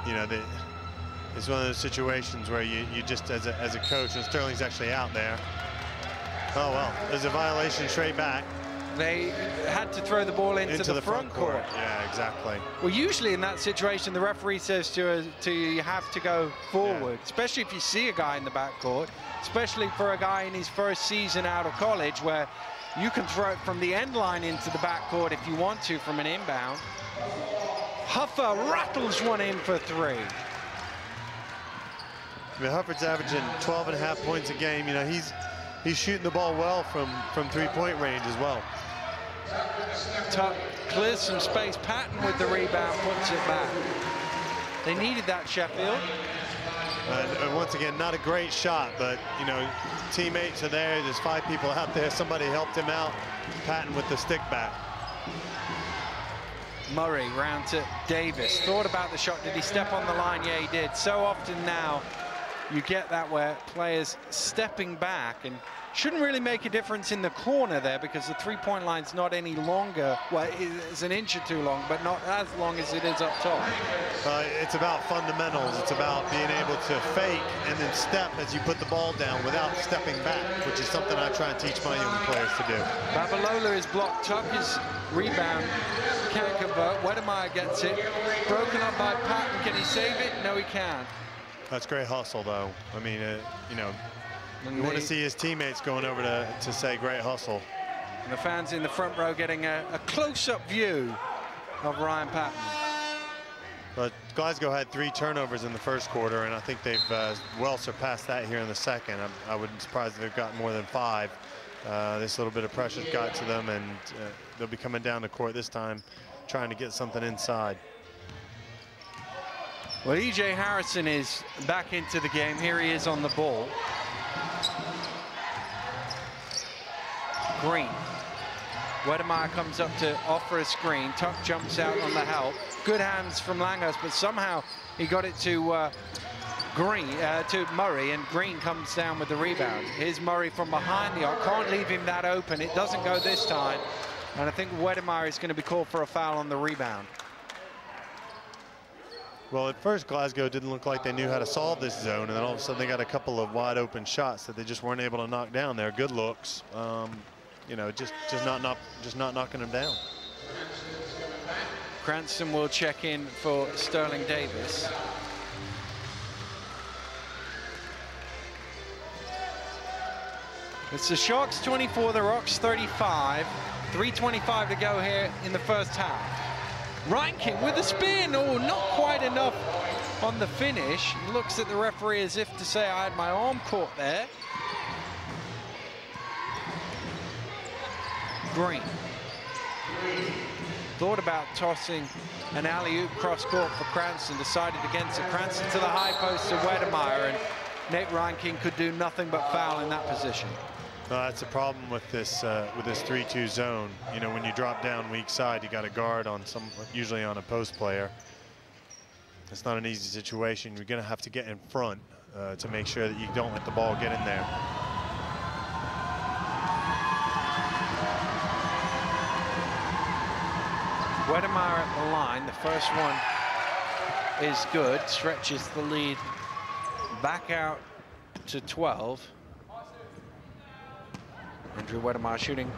You know, it's one of those situations where you just, as a coach, and Sterling's actually out there. Oh, well, there's a violation straight back. They had to throw the ball into the front court. Yeah, exactly. Well, usually in that situation, the referee says to you have to go forward, especially if you see a guy in the backcourt, especially for a guy in his first season out of college, where you can throw it from the end line into the backcourt if you want to from an inbound. Huffer rattles one in for 3. I mean, Hufford's averaging 12.5 points a game. You know, he's shooting the ball well from 3-point range as well. Tuck clears some space. Patton with the rebound puts it back. They needed that, Sheffield. And once again, not a great shot, but, you know, teammates are there. There's 5 people out there. Somebody helped him out. Patton with the stick back. Murray round to Davis. Thought about the shot. Did he step on the line? Yeah, he did. So often now you get that where players stepping back, and shouldn't really make a difference in the corner there, because the 3-point line's not any longer, well, it's an inch or 2 long, but not as long as it is up top. It's about fundamentals. It's about being able to fake and then step as you put the ball down without stepping back, which is something I try and teach my young players to do. Babalola is blocked. Tucker's rebound can't convert. Wedemeyer gets it. Broken up by Patton. Can he save it? No, he can't. That's great hustle, though. I mean, you know, you want to see his teammates going over to say great hustle. And the fans in the front row getting a close-up view of Ryan Patton. But Glasgow had 3 turnovers in the first quarter, and I think they've well surpassed that here in the second. I wouldn't be surprised if they've got more than 5. This little bit of pressure got to them, and they'll be coming down the court this time, trying to get something inside. Well, E.J. Harrison is back into the game. Here he is on the ball. Green. Wedemeyer comes up to offer a screen. Tuck jumps out on the help. Good hands from Langhurst, but somehow he got it to to Murray, and Green comes down with the rebound. Here's Murray from behind the arc. Can't leave him that open. It doesn't go this time. And I think Wedemeyer is going to be called for a foul on the rebound. Well, at first Glasgow didn't look like they knew how to solve this zone, and then all of a sudden they got a couple of wide open shots that they just weren't able to knock down. They're good looks, you know, just not knocking them down. Cranston will check in for Sterling Davis. It's the Sharks 24, the Rocks 35. 3:25 to go here in the first half. Reinking with a spin. Oh, not quite enough on the finish. He looks at the referee as if to say, I had my arm caught there. Green. Thought about tossing an alley-oop cross-court for Cranston, decided against it. Cranston to the high post to Wedemeyer, and Nate Reinking could do nothing but foul in that position. That's a problem with this 3-2 zone. You know, when you drop down weak side, you got a guard on usually on a post player. It's not an easy situation. You're going to have to get in front to make sure that you don't let the ball get in there. Wedemeyer at the line. The first one is good. Stretches the lead back out to 12. Andrew Wedemeyer shooting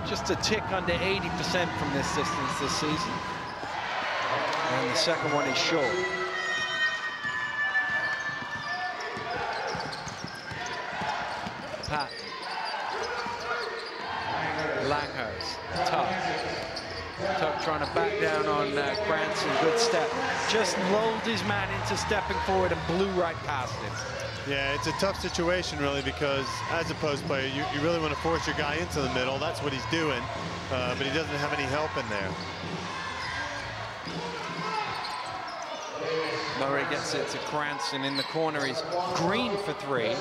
just a tick under 80% from this distance this season. And the second one is short. Pat. Langhurst. Tuck trying to back down on Cranston. Good step. Just lulled his man into stepping forward and blew right past him. Yeah, it's a tough situation, really, because as a post player, you really want to force your guy into the middle. That's what he's doing, but he doesn't have any help in there. Murray gets it to Cranston in the corner. He's Green for 3.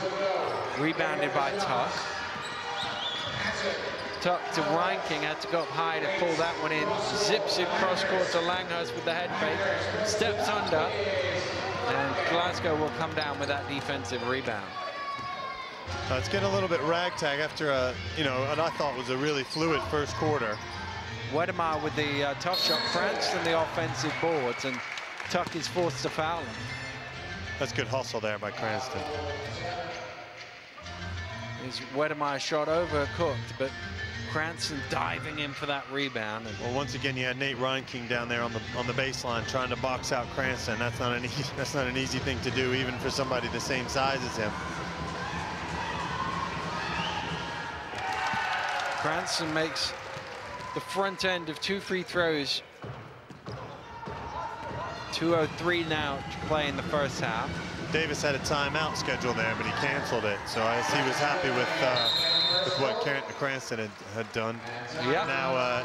Rebounded by Tuck. Tuck to Reinking, had to go up high to pull that one in. Zips it cross-court to Langhurst with the head fake. Steps under. And Glasgow will come down with that defensive rebound. It's getting a little bit ragtag after what I thought was a really fluid first quarter. Wedemeyer with the tough shot. Cranston the offensive boards, and Tuck is forced to foul him. That's good hustle there by Cranston. His Wedemeyer shot overcooked, but Cranston diving in for that rebound. And well, once again, you had Nate Reinking down there on the baseline trying to box out Cranston. That's not an easy thing to do, even for somebody the same size as him. Cranston makes the front end of 2 free throws. 2:03 now to play in the first half. Davis had a timeout scheduled there, but he canceled it. So I guess he was happy with what Cranston had done. Yeah. Now I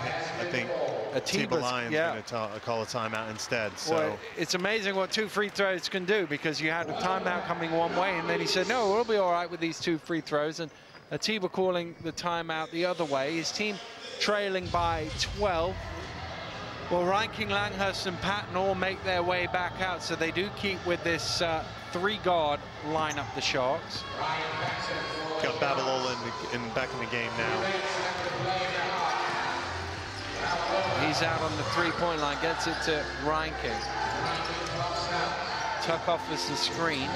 think Atiba Lyon's going to call a timeout instead. So well, it's amazing what 2 free throws can do, because you had a timeout coming one way, and then he said, no, we'll be all right with these 2 free throws. And Atiba calling the timeout the other way. His team trailing by 12. Well, Reinking, Langhurst and Patton all make their way back out, so they do keep with this 3-guard lineup, the Sharks. Got Babalola back in the game now. He's out on the 3-point line, gets it to Reinking. Tuck offers the screen,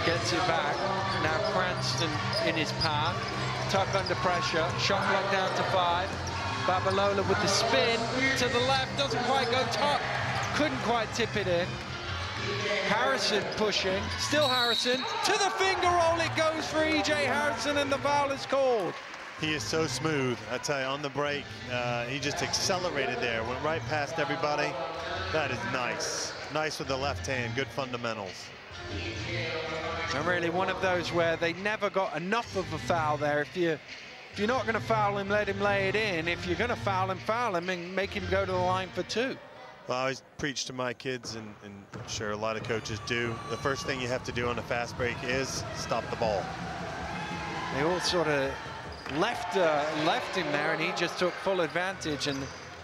gets it back. Now Cranston in his path. Tuck under pressure, shot clock down to 5. Babalola with the spin to the left, doesn't quite go. Tuck couldn't quite tip it in. Harrison pushing, still Harrison, to the finger roll it goes for E.J. Harrison, and the foul is called. He is so smooth. I tell you, on the break, he just accelerated there, went right past everybody. That is nice. Nice with the left hand, good fundamentals. And really one of those where they never got enough of a foul there. If you're not going to foul him, let him lay it in. If you're going to foul him and make him go to the line for 2. Well, I always preach to my kids, and I'm sure a lot of coaches do. The first thing you have to do on a fast break is stop the ball. They all sort of left him there, and he just took full advantage, and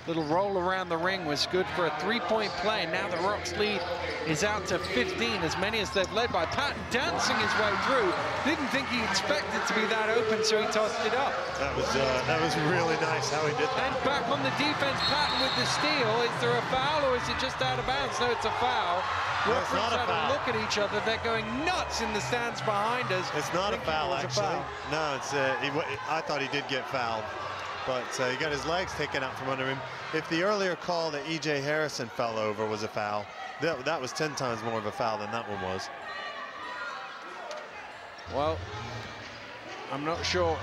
little roll around the ring was good for a 3-point play. Now the Rocks lead is out to 15, as many as they've led by. Patton dancing his way through. Didn't think he expected to be that open, so he tossed it up. That was really nice how he did that. And back on the defense, Patton with the steal. Is there a foul, or is it just out of bounds? No, it's a foul. No, it's not a foul. Look at each other. They're going nuts in the stands behind us. It's not a foul, actually. No, it's I thought he did get fouled, but he got his legs taken out from under him. If the earlier call that E.J. Harrison fell over was a foul, that was 10 times more of a foul than that one was. Well, I'm not sure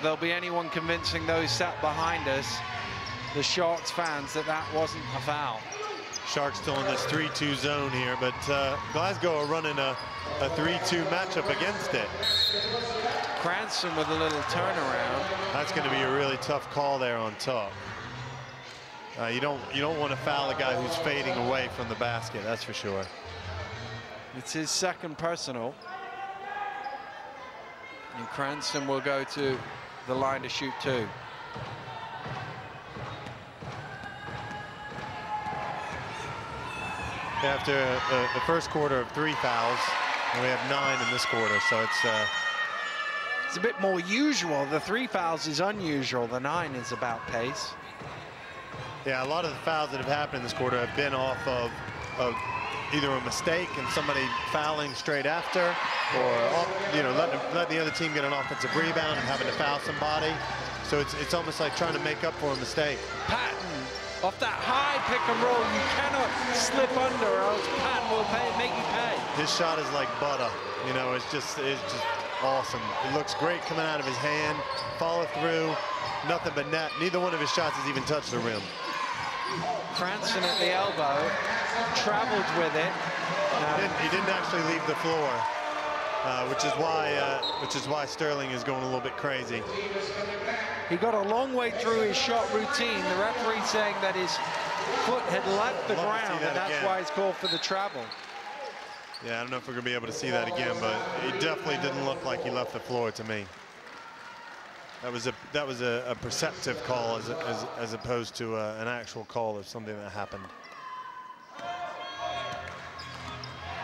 there'll be anyone convincing those sat behind us, the Sharks fans, that wasn't a foul. Sharks still in this 3-2 zone here, but Glasgow are running a 3-2 matchup against it. Cranston with a little turnaround. That's going to be a really tough call there on top. You don't want to foul a guy who's fading away from the basket, that's for sure. It's his second personal. And Cranston will go to the line to shoot 2. After the first quarter of 3 fouls, and we have 9 in this quarter, so it's a bit more usual. The 3 fouls is unusual. The 9 is about pace. Yeah, a lot of the fouls that have happened in this quarter have been off of either a mistake and somebody fouling straight after, or letting the other team get an offensive rebound and having to foul somebody. So it's almost like trying to make up for a mistake. Patton. Off that high pick and roll, you cannot slip under, or else Patton will make you pay. His shot is like butter. It's just awesome. It looks great coming out of his hand. Follow through, nothing but net. Neither one of his shots has even touched the rim. Cranston at the elbow, traveled with it. He didn't actually leave the floor, which is why Sterling is going a little bit crazy. He got a long way through his shot routine. The referee saying that his foot had left the ground, and that's why he's called for the travel. Yeah, I don't know if we're going to be able to see that again, but it definitely didn't look like he left the floor to me. That was a perceptive call as opposed to an actual call of something that happened.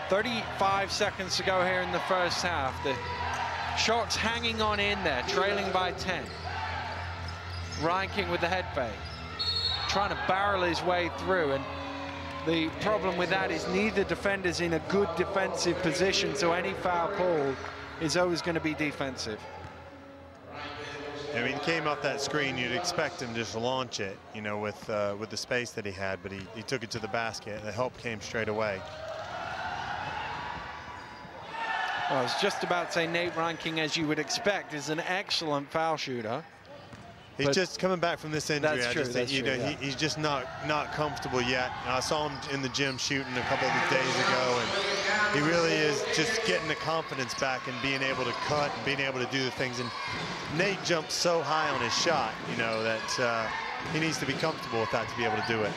35 seconds to go here in the first half. The Sharks hanging on in there, trailing by 10. Ryan King with the head fake, trying to barrel his way through, and the problem with that is neither defender's in a good defensive position, so any foul call is always going to be defensive. I mean, he came off that screen, you'd expect him just to launch it, with the space that he had, but he took it to the basket. The help came straight away. Well, I was just about to say Nate Ryan King, as you would expect, is an excellent foul shooter. He's just coming back from this injury. That's I true, just think he's just not comfortable yet. I saw him in the gym shooting a couple of days ago, and he really is just getting the confidence back and being able to cut and being able to do the things. And Nate jumped so high on his shot, that he needs to be comfortable with that to be able to do it.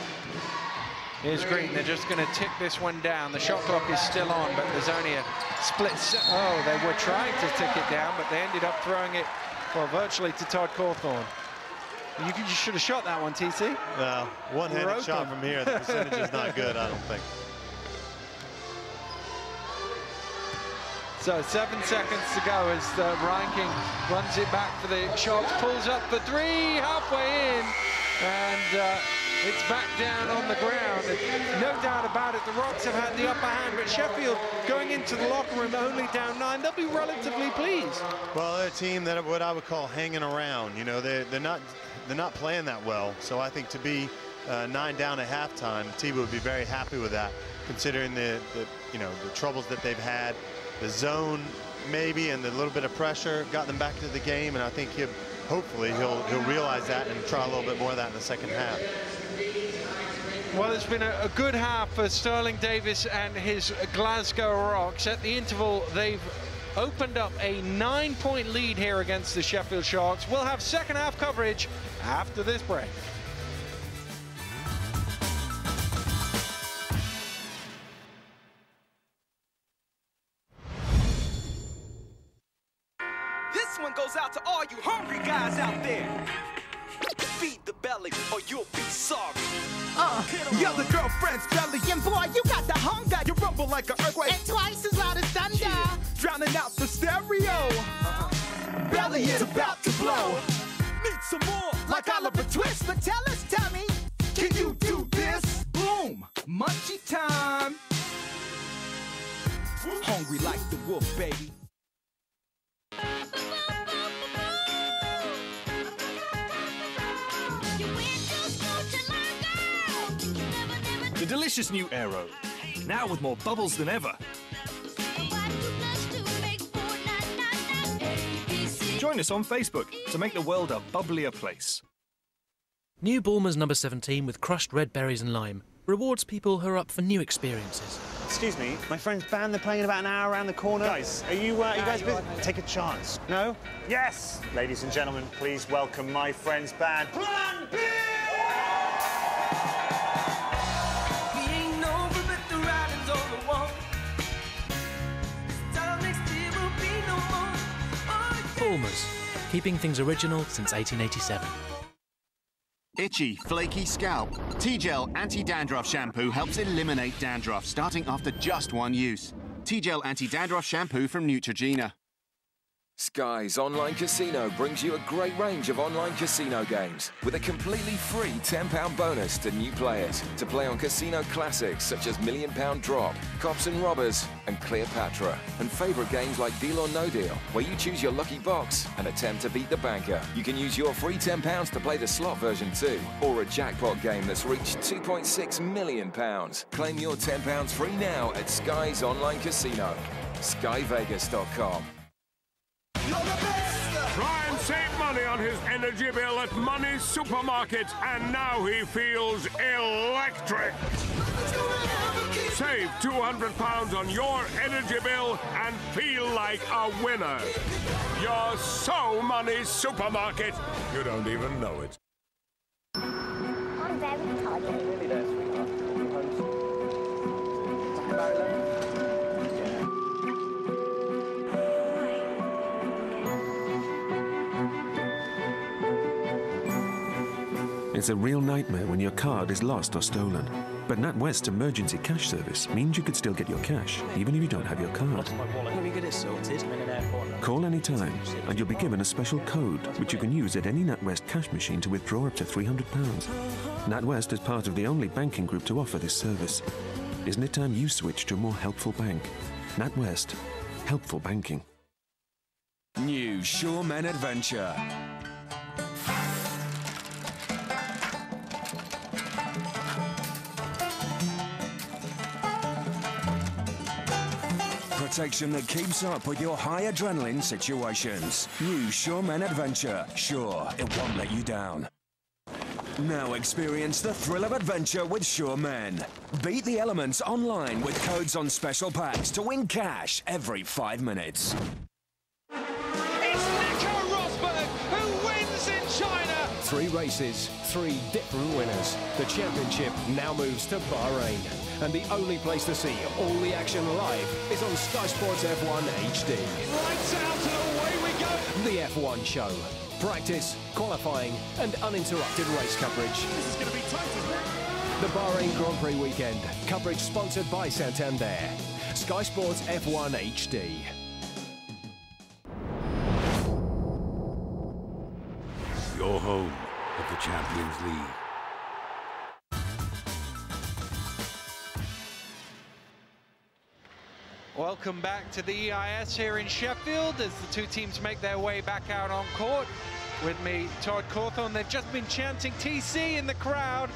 Here's Green. They're just going to tick this one down. The shot clock is still on, but there's only a split. Oh, they were trying to tick it down, but they ended up throwing it, well, virtually to Todd Cawthorn. You should have shot that one, TC. Well, one-handed shot from here. The percentage is not good, I don't think. So 7 seconds to go as Ryan King runs it back for the Sharks, pulls up for 3, halfway in, and it's back down on the ground. And no doubt about it, the Rocks have had the upper hand, but Sheffield going into the locker room only down 9, they'll be relatively pleased. Well, they're a team that what I would call hanging around. They're not playing that well, so I think to be 9 down at halftime, T would be very happy with that, considering the troubles that they've had, the zone maybe, and the little bit of pressure got them back into the game, and I think hopefully he'll realize that and try a little bit more of that in the second half. Well, it's been a good half for Sterling Davis and his Glasgow Rocks. At the interval, they've opened up a 9-point lead here against the Sheffield Sharks. We'll have second half coverage after this break. This one goes out to all you hungry guys out there. Feed the belly or you'll be sorry. You're the girlfriend's belly, and boy, you got the hunger. You rumble like an earthquake, and twice as loud as thunder. Yeah. Drowning out the stereo. Belly is about to blow. Need some more, like Oliver Twist. But tell us, Tommy, can you do this? Boom, munchie time. Hungry like the wolf, baby. The delicious new Aero, now with more bubbles than ever. Join us on Facebook to make the world a bubblier place. New Bulmers number 17 with crushed red berries and lime rewards people who are up for new experiences. Excuse me, my friend's band, they're playing in about an hour around the corner. Guys, are you guys busy? Take a chance. No? Yes! Ladies and gentlemen, please welcome my friend's band. Plan B! Bulmers, keeping things original since 1887. Itchy, flaky scalp. T-Gel Anti-Dandruff Shampoo helps eliminate dandruff starting after just one use. T-Gel Anti-Dandruff Shampoo from Neutrogena. Sky's Online Casino brings you a great range of online casino games with a completely free £10 bonus to new players to play on casino classics such as £1 Million Drop, Cops and Robbers and Cleopatra, and favourite games like Deal or No Deal, where you choose your lucky box and attempt to beat the banker. You can use your free £10 to play the slot version too, or a jackpot game that's reached £2.6 million. Claim your £10 free now at Sky's Online Casino. SkyVegas.com. Try and save money on his energy bill at Money's Supermarket, and now he feels electric. Save £200 on your energy bill and feel like a winner. You're so Money's Supermarket, you don't even know it. I'm very tired. Nearly there, sweetheart. About 11. It's a real nightmare when your card is lost or stolen. But NatWest's emergency cash service means you could still get your cash, even if you don't have your card. Let me get it sorted. I'm in an airport. Call anytime, and you'll be given a special code, which you can use at any NatWest cash machine to withdraw up to £300. NatWest is part of the only banking group to offer this service. Isn't it time you switch to a more helpful bank? NatWest. Helpful banking. New Shoremen Adventure. Protection that keeps up with your high adrenaline situations. New Shoremen Adventure. Sure, it won't let you down. Now experience the thrill of adventure with Shoremen. Beat the elements online with codes on special packs to win cash every 5 minutes. It's Nico Rosberg who wins in China. 3 races, 3 different winners. The championship now moves to Bahrain. And the only place to see all the action live is on Sky Sports F1 HD. Lights out and away we go. The F1 show. Practice, qualifying and uninterrupted race coverage. This is going to be tight, isn't it? The Bahrain Grand Prix weekend. Coverage sponsored by Santander. Sky Sports F1 HD. Your home of the Champions League. Welcome back to the EIS here in Sheffield as the two teams make their way back out on court. With me, Todd Cawthorne. They've just been chanting TC in the crowd.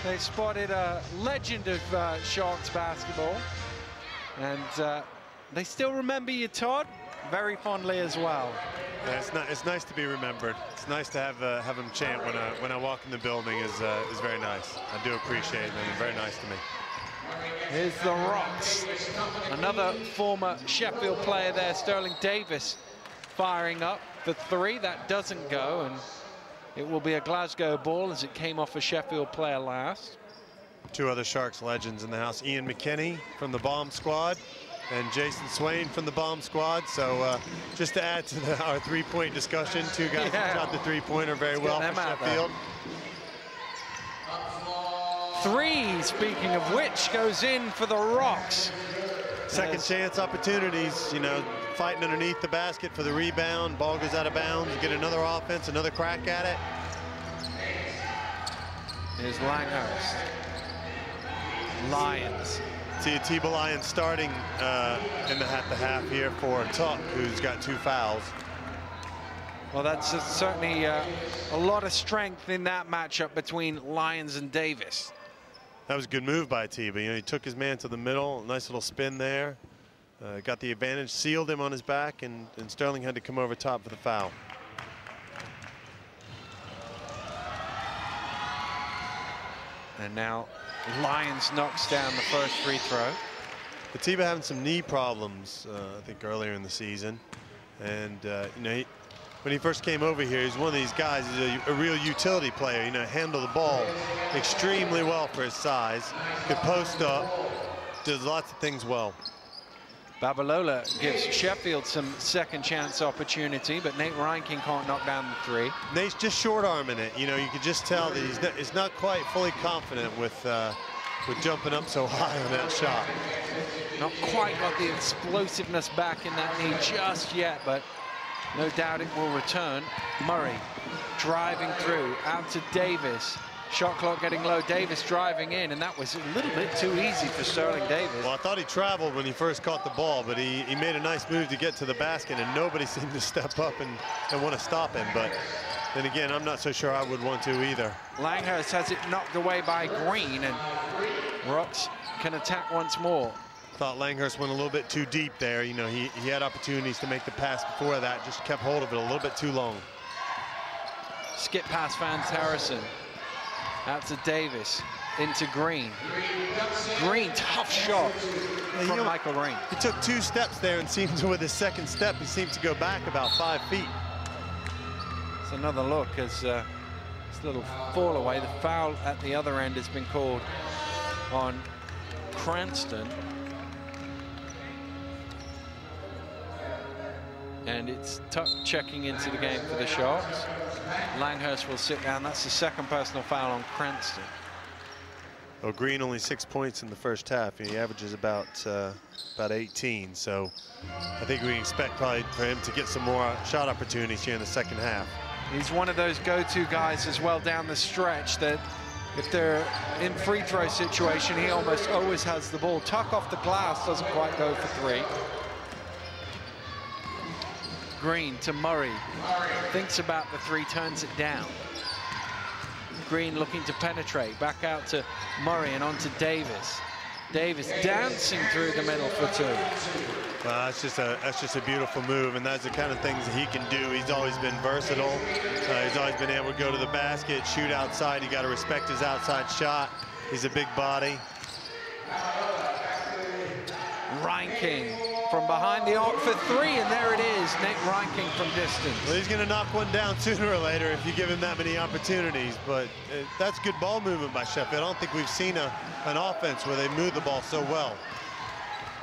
They've spotted a legend of Sharks basketball. And they still remember you, Todd, very fondly as well. Yeah, it's nice to be remembered. It's nice to have him chant when I walk in the building. Is very nice. I do appreciate it, and very nice to me. Here's the Rocks. Another former Sheffield player there, Sterling Davis, firing up for 3. That doesn't go, and it will be a Glasgow ball as it came off a Sheffield player last. 2 other Sharks legends in the house, Ian McKinney from the bomb squad and Jason Swain from the bomb squad. So just to add to our 3-point discussion, 2 guys who shot the 3-pointer very well for Sheffield. 3, speaking of which, goes in for the Rocks. Second chance opportunities, you know, fighting underneath the basket for the rebound. Ball goes out of bounds. You get another offense, another crack at it. Here's Langhurst. Lions. See Atiba Lions starting at the half here for Tuck, who's got 2 fouls. Well, that's certainly a lot of strength in that matchup between Lyons and Davis. That was a good move by Atiba. You know, he took his man to the middle, nice little spin there. Got the advantage, sealed him on his back, and Sterling had to come over top for the foul. And now Lyons knocks down the first free throw. Atiba having some knee problems, I think, earlier in the season. And, you know, when he first came over here, he's one of these guys, he's a real utility player, you know, handle the ball extremely well for his size. Could post up, does lots of things well. Babalola gives Sheffield some second chance opportunity, but Nate Reinking can't knock down the 3. Nate's just short arming it. You know, you could just tell that he's not quite fully confident with jumping up so high on that shot. Not quite got the explosiveness back in that knee just yet, but no doubt it will return. Murray driving through, out to Davis. Shot clock getting low, Davis driving in, and that was a little bit too easy for Sterling Davis. Well, I thought he traveled when he first caught the ball, but he made a nice move to get to the basket, and nobody seemed to step up and want to stop him. But then again, I'm not so sure I would want to either. Langhurst has it knocked away by Green, and Rocks can attack once more. Thought Langhurst went a little bit too deep there. You know, he had opportunities to make the pass before that, just kept hold of it a little bit too long. Skip past Vance Harrison. Out to Davis, into Green. Green, tough shot from Michael Green. He took 2 steps there and seemed to, with his second step, he seemed to go back about 5 feet. It's another look as this little fall away. The foul at the other end has been called on Cranston. And it's Tuck checking into the game for the Sharks. Langhurst will sit down. That's the second personal foul on Cranston. Well, Green only 6 points in the first half. He averages about 18. So I think we can expect probably for him to get some more shot opportunities here in the second half. He's one of those go-to guys as well down the stretch that if they're in free throw situation, he almost always has the ball. Tuck off the glass, doesn't quite go for 3. Green to Murray, thinks about the 3, turns it down. Green looking to penetrate, back out to Murray and on to Davis. Davis dancing through the middle for 2. Well, that's just a beautiful move, and that's the kind of things that he can do. He's always been versatile. He's always been able to go to the basket, shoot outside. You got to respect his outside shot. He's a big body. Reinking from behind the arc for 3, and there it is, Nate Reinking from distance. Well, he's going to knock one down sooner or later if you give him that many opportunities, but that's good ball movement by Sheffield. I don't think we've seen an offense where they move the ball so well.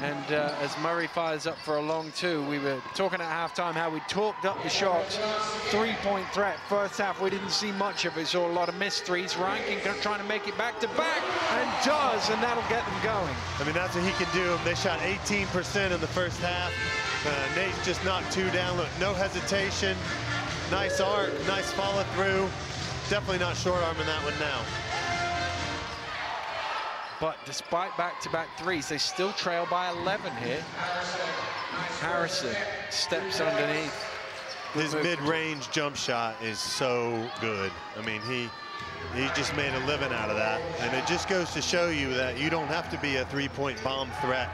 And as Murray fires up for a long 2, we were talking at halftime how we talked up the Sharks' 3-point threat. First half, we didn't see much of it, saw a lot of missed 3s. Reinking trying to make it back-to-back, and does, and that'll get them going. I mean, that's what he can do. They shot 18% in the first half. Nate's just knocked 2 down. Look, no hesitation. Nice arc, nice follow-through. Definitely not short-arming that one now. But despite back-to-back 3s, they still trail by 11 here. Harrison steps underneath. His mid-range jump shot is so good. I mean, he just made a living out of that. And it just goes to show you that you don't have to be a 3-point bomb threat.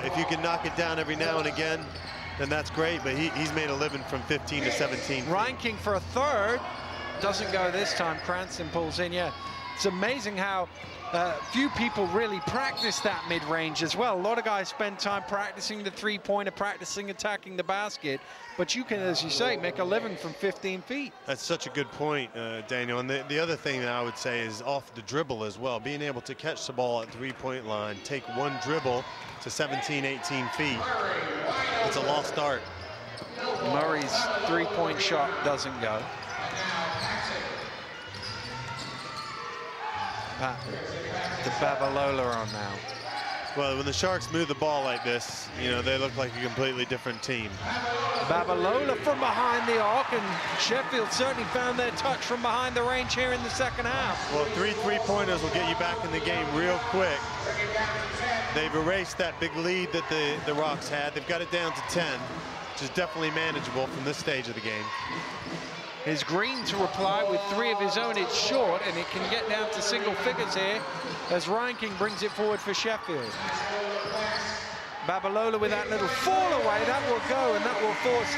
If you can knock it down every now and again, then that's great, but he's made a living from 15 to 17. Reinking for a third. Doesn't go this time. Cranston pulls in. Yeah, it's amazing how few people really practice that mid-range as well. A lot of guys spend time practicing the three-pointer, practicing attacking the basket, but you can, as you say, make a living from 15 feet. That's such a good point, Daniel. And the other thing that I would say is off the dribble as well. Being able to catch the ball at three-point line, take one dribble to 17, 18 feet. It's a lost art. Murray's three-point shot doesn't go. The Babalola on now. Well, when the Sharks move the ball like this, you know, they look like a completely different team. Babalola from behind the arc, and Sheffield certainly found their touch from behind the range here in the second half. Well, three three-pointers will get you back in the game real quick. They've erased that big lead that the Rocks had. They've got it down to 10, which is definitely manageable from this stage of the game. Here's Green to reply with three of his own. It's short, and it can get down to single figures here as Reinking brings it forward for Sheffield. Babalola with that little fall away. That will go, and that will force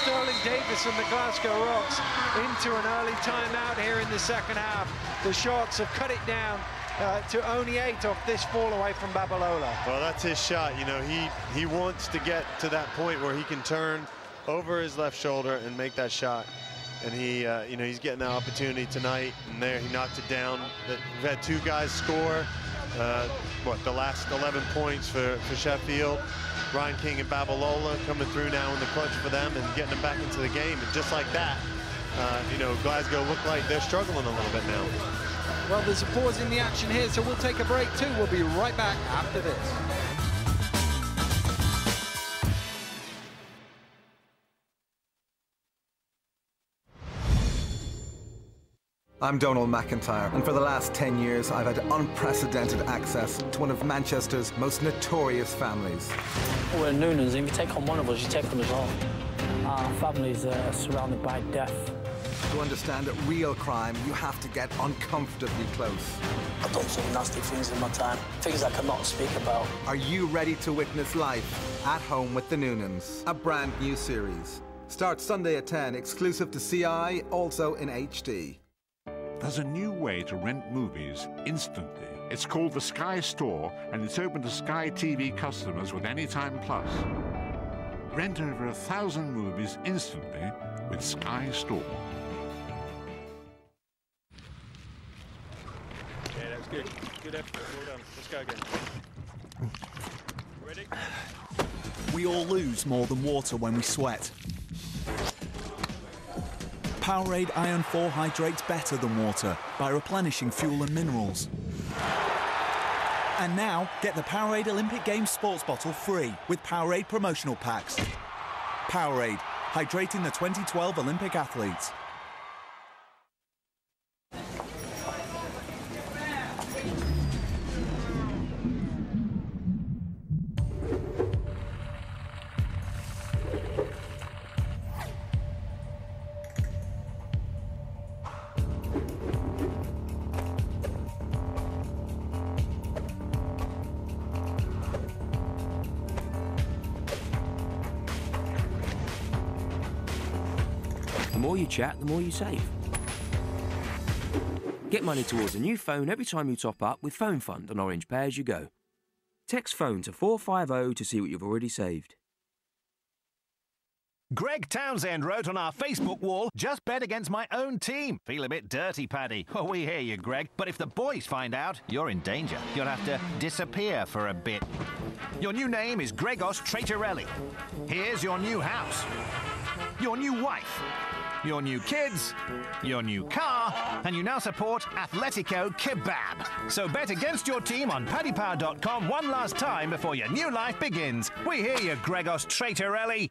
Sterling Davis and the Glasgow Rocks into an early timeout here in the second half. The Sharks have cut it down to only 8 off this fall away from Babalola. Well, that's his shot. You know, he wants to get to that point where he can turn over his left shoulder and make that shot. And he, you know, he's getting that opportunity tonight, and there he knocked it down. We've had two guys score, the last 11 points for Sheffield. Reinking and Babalola coming through now in the clutch for them and getting them back into the game. And just like that, you know, Glasgow look like they're struggling a little bit now. Well, there's a pause in the action here, so we'll take a break too. We'll be right back after this. I'm Donald McIntyre, and for the last 10 years, I've had unprecedented access to one of Manchester's most notorious families. We're Noonans. If you take on one of us, you take them as all. Our families are surrounded by death. To understand real crime, you have to get uncomfortably close. I've done some nasty things in my time, things I cannot speak about. Are you ready to witness life at home with the Noonans? A brand new series. Starts Sunday at 10, exclusive to CI, also in HD. There's a new way to rent movies instantly. It's called the Sky Store, and it's open to Sky TV customers with Anytime Plus. Rent over 1,000 movies instantly with Sky Store. Yeah, that was good. Good effort. Well done. Let's go again. Ready? We all lose more than water when we sweat. Powerade Iron 4 hydrates better than water by replenishing fuel and minerals. And now, get the Powerade Olympic Games sports bottle free with Powerade promotional packs. Powerade, hydrating the 2012 Olympic athletes. The more you chat, the more you save. Get money towards a new phone every time you top up with Phone Fund on Orange Pay As You Go. Text phone to 450 to see what you've already saved. Greg Townsend wrote on our Facebook wall, "Just bet against my own team. Feel a bit dirty, Paddy." Well, we hear you, Greg. But if the boys find out, you're in danger. You'll have to disappear for a bit. Your new name is Gregos Traitorelli. Here's your new house, your new wife, your new kids, your new car, and you now support Atletico Kebab. So bet against your team on paddypower.com one last time before your new life begins. We hear you, Gregos Traitorelli.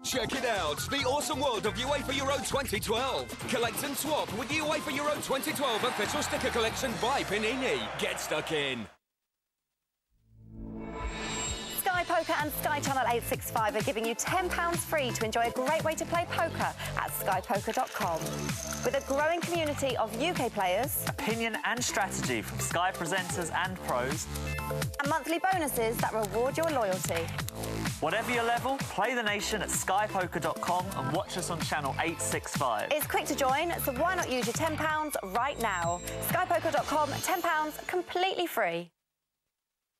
Check it out, the awesome world of UEFA Euro 2012. Collect and swap with the UEFA Euro 2012 official sticker collection by Panini. Get stuck in. Sky Poker and Sky Channel 865 are giving you £10 free to enjoy a great way to play poker at skypoker.com. With a growing community of UK players, opinion and strategy from Sky presenters and pros, and monthly bonuses that reward your loyalty. Whatever your level, play the nation at skypoker.com and watch us on channel 865. It's quick to join, so why not use your £10 right now? Skypoker.com, £10 completely free.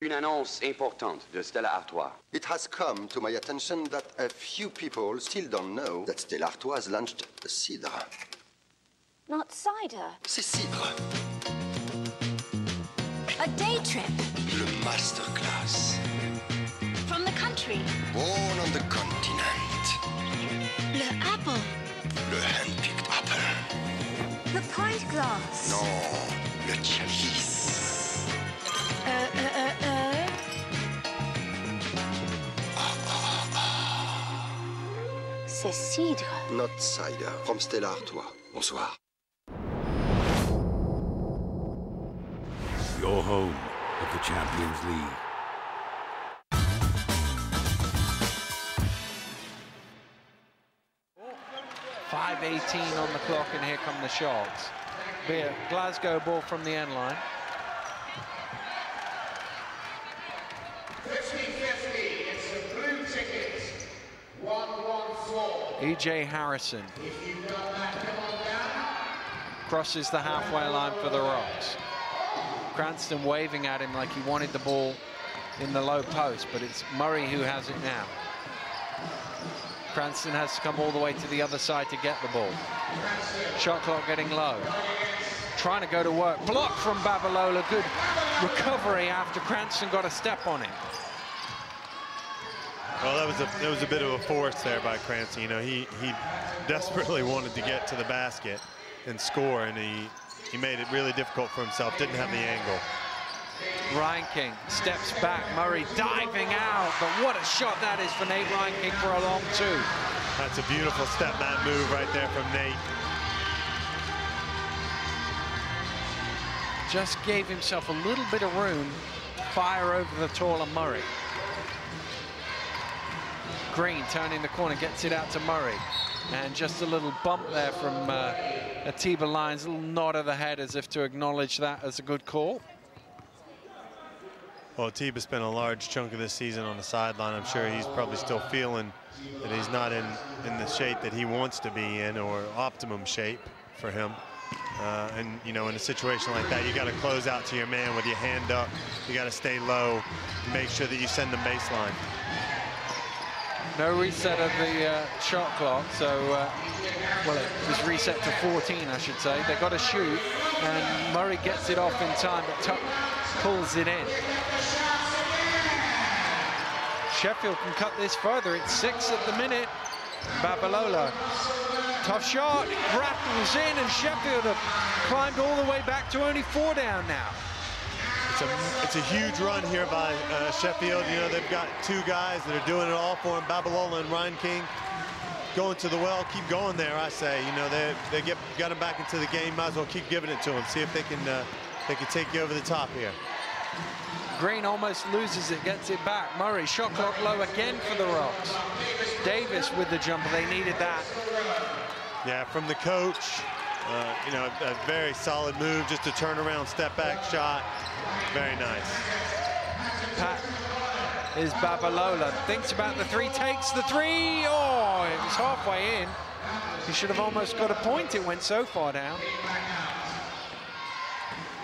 Une annonce importante de Stella Artois. It has come to my attention that a few people still don't know that Stella Artois has launched a cidre. Not cider. C'est cidre. A day trip. Le masterclass. From the country. Born on the continent. Le apple. Le hand-picked apple. The pint glass. Non, le chalice. C'est cidre. Not cider. From Stella Artois. Bonsoir. Your home of the Champions League. .5:18 on the clock, and here come the Sharks. Be a Glasgow ball from the end line. 50-50, it's the blue ticket. 114. E.J. Harrison crosses the halfway line for the Rocks. Cranston waving at him like he wanted the ball in the low post, but it's Murray who has it now. Cranston has to come all the way to the other side to get the ball. Shot clock getting low. Trying to go to work. Block from Babalola. Good recovery after Cranston got a step on him. Well, that was a bit of a force there by Cranston. You know, he desperately wanted to get to the basket and score, and he made it really difficult for himself. Didn't have the angle. Reinking steps back. Murray diving out, but what a shot that is for Nate Reinking for a long two. That's a beautiful step back move right there from Nate. Just gave himself a little bit of room. Fire over the taller Murray. Green turning the corner, gets it out to Murray. And just a little bump there from Atiba Lyons, a little nod of the head as if to acknowledge that as a good call. Well, Atiba spent a large chunk of this season on the sideline. I'm sure he's probably still feeling that he's not in the shape that he wants to be in, or optimum shape for him. And, you know, in a situation like that, you got to close out to your man with your hand up. You got to stay low and make sure that you send them baseline. No reset of the shot clock, so, well, it was reset to 14, I should say. They've got to shoot, and Murray gets it off in time, but Tuck pulls it in. Sheffield can cut this further. It's 6 at the minute. Babalola, tough shot, rattles in, and Sheffield have climbed all the way back to only 4 down now. It's a huge run here by Sheffield. You know, they've got two guys that are doing it all for them, Babalola and Reinking. Going to the well, keep going there, I say. You know, they got them back into the game, might as well keep giving it to them. See if they can take you over the top here. Green almost loses it, gets it back. Murray, shot clock low again for the Rocks. Davis with the jumper, they needed that. Yeah, from the coach, you know, a very solid move, just a turnaround step back shot. Very nice. Pat is Babalola, thinks about the three, takes the three. Oh, it was halfway in. He should have almost got a point, it went so far down.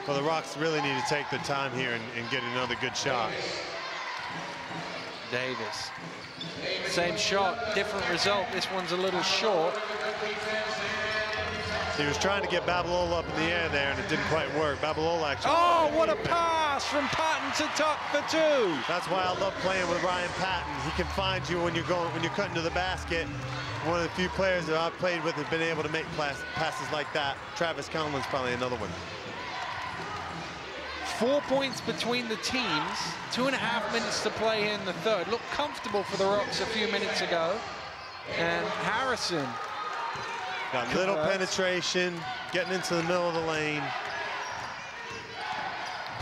Well, the Rocks really need to take their time here and get another good shot. Davis. Same shot, different result. This one's a little short. He was trying to get Babalola up in the air there, and it didn't quite work. Babalola actually... Oh, what a pass from Patton to Tuck for 2. That's why I love playing with Ryan Patton. He can find you when you're cutting to the basket. One of the few players that I've played with have been able to make passes like that. Travis Conlon's probably another one. 4 points between the teams, 2.5 minutes to play in the third. Looked comfortable for the Rocks a few minutes ago. And Harrison got little penetration, getting into the middle of the lane.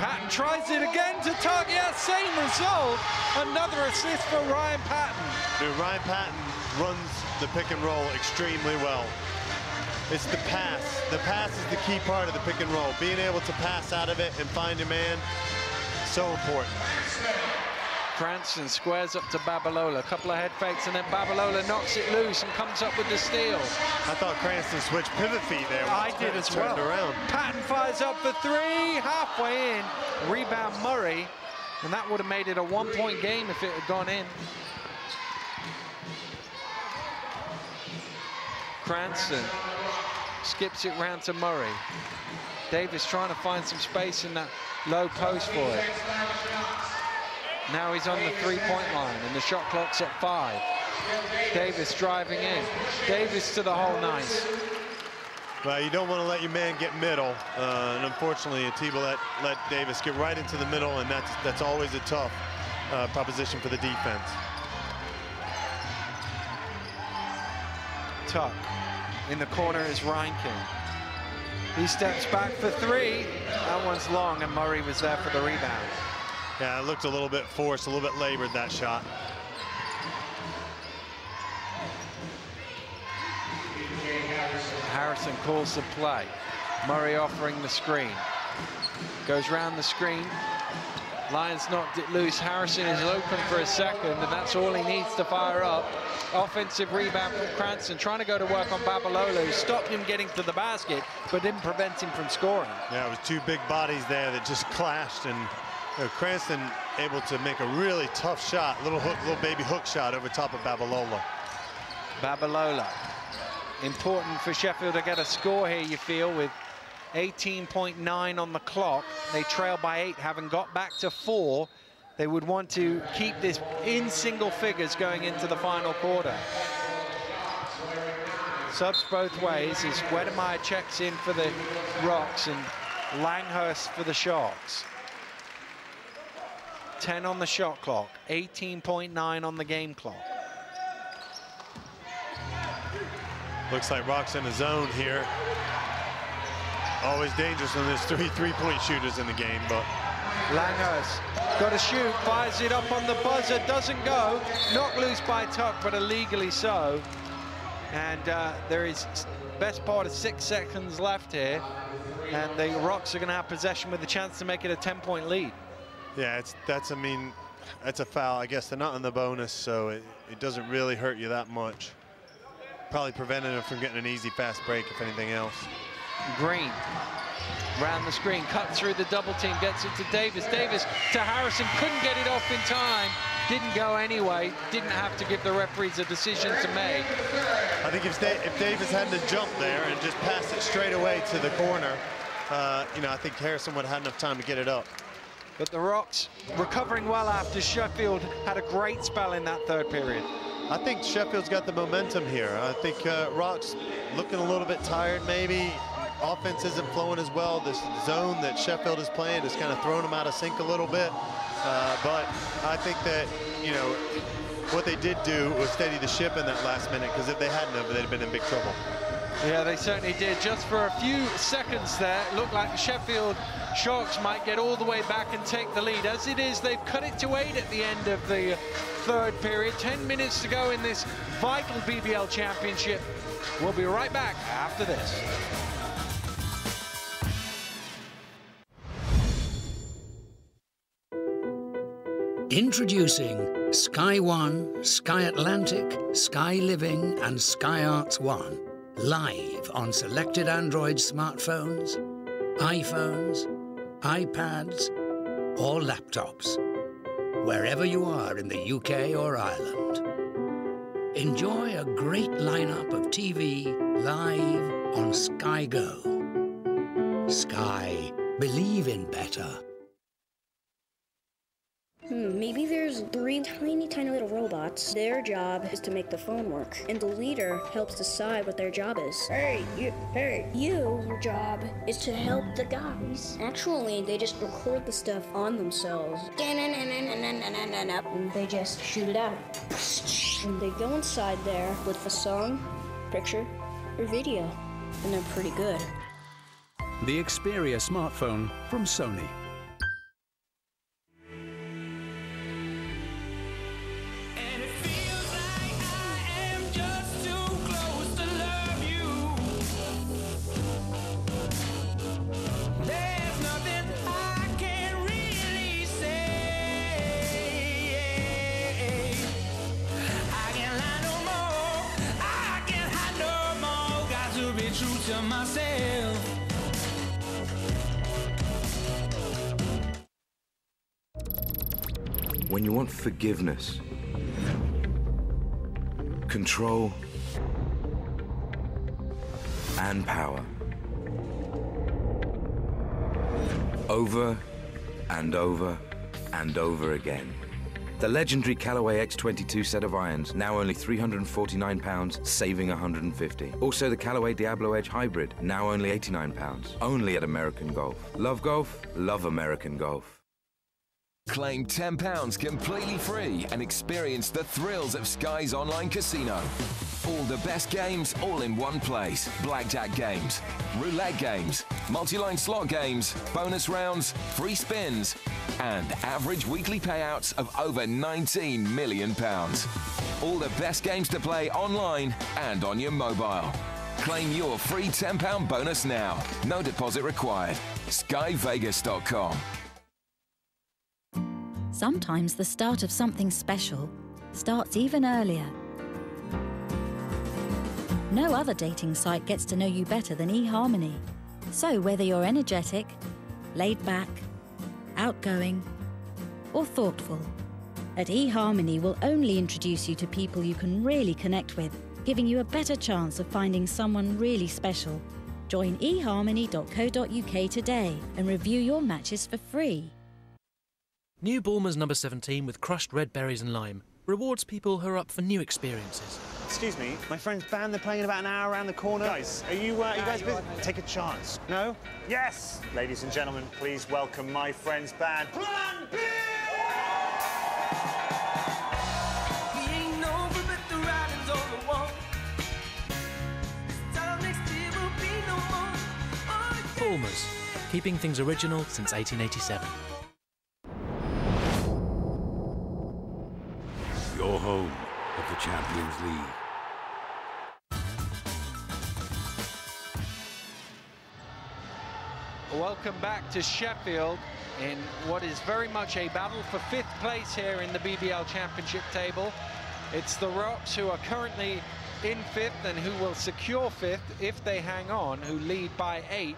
Patton tries it again to Tuck. Yeah, same result. Another assist for Ryan Patton. Dude, Ryan Patton runs the pick and roll extremely well. It's the pass. The pass is the key part of the pick and roll. Being able to pass out of it and find your man, so important. Cranston squares up to Babalola. A couple of head fakes, and then Babalola knocks it loose and comes up with the steal. I thought Cranston switched pivot feet there. I did as well. Around. Patton fires up for three, halfway in. Rebound Murray, and that would have made it a one-point game if it had gone in. Cranston skips it round to Murray. Davis trying to find some space in that low post for it. Now he's on the three-point line, and the shot clock's at 5. Davis driving in. Davis to the hole, nice. Well, you don't want to let your man get middle, and unfortunately, Atiba let Davis get right into the middle, and that's always a tough proposition for the defense. Tuck. In the corner is Reinking. He steps back for three. That one's long, and Murray was there for the rebound. Yeah, it looked a little bit forced, a little bit labored, that shot. Harrison calls the play. Murray offering the screen. Goes round the screen. Lyons knocked it loose. Harrison is open for a second, and that's all he needs to fire up. Offensive rebound from Cranston, trying to go to work on Babalola, who stopped him getting to the basket, but didn't prevent him from scoring. Yeah, it was two big bodies there that just clashed, and Cranston able to make a really tough shot, little baby hook shot over top of Babalola. Babalola, important for Sheffield to get a score here, you feel, with 18.9 on the clock. They trail by 8, having got back to 4. They would want to keep this in single figures going into the final quarter. Subs both ways as Wedemeyer checks in for the Rocks and Langhurst for the Sharks. 10 on the shot clock, 18.9 on the game clock. Looks like Rock's in the zone here. Always dangerous when there's 3 three-point shooters in the game, but Langhurst got to shoot, fires it up on the buzzer, doesn't go. Knocked loose by Tuck, but illegally so. And there is best part of 6 seconds left here, and the Rocks are going to have possession with a chance to make it a 10-point lead. Yeah, that's a foul. I guess they're not in the bonus, so it doesn't really hurt you that much. Probably preventing them from getting an easy fast break, if anything else. Green round the screen, cut through the double team, gets it to Davis. Davis to Harrison, couldn't get it off in time, didn't go anyway, didn't have to give the referees a decision to make. I think if Davis hadn't jumped there and just passed it straight away to the corner, you know, I think Harrison would have had enough time to get it up. But the Rocks recovering well after Sheffield had a great spell in that third period. I think Sheffield's got the momentum here. I think Rocks looking a little bit tired maybe. Offense isn't flowing as well. This zone that Sheffield is playing has kind of thrown them out of sync a little bit. But I think that, you know, what they did do was steady the ship in that last minute, because if they hadn't have, they'd have been in big trouble. Yeah, they certainly did. Just for a few seconds there, it looked like the Sheffield Sharks might get all the way back and take the lead. As it is, they've cut it to 8 at the end of the third period. 10 minutes to go in this vital BBL championship. We'll be right back after this. Introducing Sky One, Sky Atlantic, Sky Living and Sky Arts One. Live on selected Android smartphones, iPhones, iPads or laptops. Wherever you are in the UK or Ireland. Enjoy a great lineup of TV live on Sky Go. Sky, believe in better. Maybe there's 3 tiny little robots. Their job is to make the phone work, and the leader helps decide what their job is. Hey, your job is to help the guys. Actually, they just record the stuff on themselves. And they just shoot it out. And they go inside there with a song, picture, or video, and they're pretty good. The Xperia smartphone from Sony. picture myself. When you want forgiveness, control, and power. Over and over and over again. The legendary Callaway X22 set of irons, now only £349, saving £150. Also the Callaway Diablo Edge Hybrid, now only £89. Only at American Golf. Love golf? Love American Golf. Claim £10 completely free and experience the thrills of Sky's online casino. All the best games all in one place. Blackjack games, roulette games, multi-line slot games, bonus rounds, free spins, and average weekly payouts of over £19 million. All the best games to play online and on your mobile. Claim your free £10 bonus now. No deposit required. SkyVegas.com. Sometimes the start of something special starts even earlier. No other dating site gets to know you better than eHarmony. So whether you're energetic, laid back, outgoing, or thoughtful, at eHarmony we'll only introduce you to people you can really connect with, giving you a better chance of finding someone really special. Join eharmony.co.uk today and review your matches for free. New Bulmers number 17 with crushed red berries and lime rewards people who are up for new experiences. Excuse me, my friend's band, they're playing in about an hour around the corner. Guys, are you guys busy? Take a chance. No? Yes! Ladies and gentlemen, please welcome my friend's band. Plan B! We ain't over, but the writing's on the wall. This time next year will be no more. Oh, yeah. Bulmers, keeping things original since 1887. Your home of the Champions League. Welcome back to Sheffield in what is very much a battle for 5th place here in the BBL Championship table. It's the Rocks, who are currently in 5th and who will secure 5th if they hang on, who lead by 8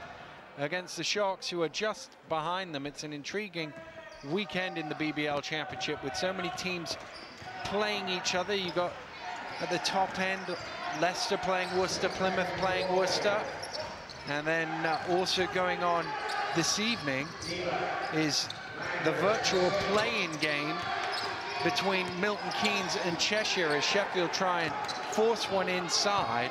against the Sharks, who are just behind them. It's an intriguing weekend in the BBL Championship with so many teams playing each other. You got at the top end Leicester playing Worcester, Plymouth playing Worcester, and then also going on this evening is the virtual play-in game between Milton Keynes and Cheshire as Sheffield try and force one inside,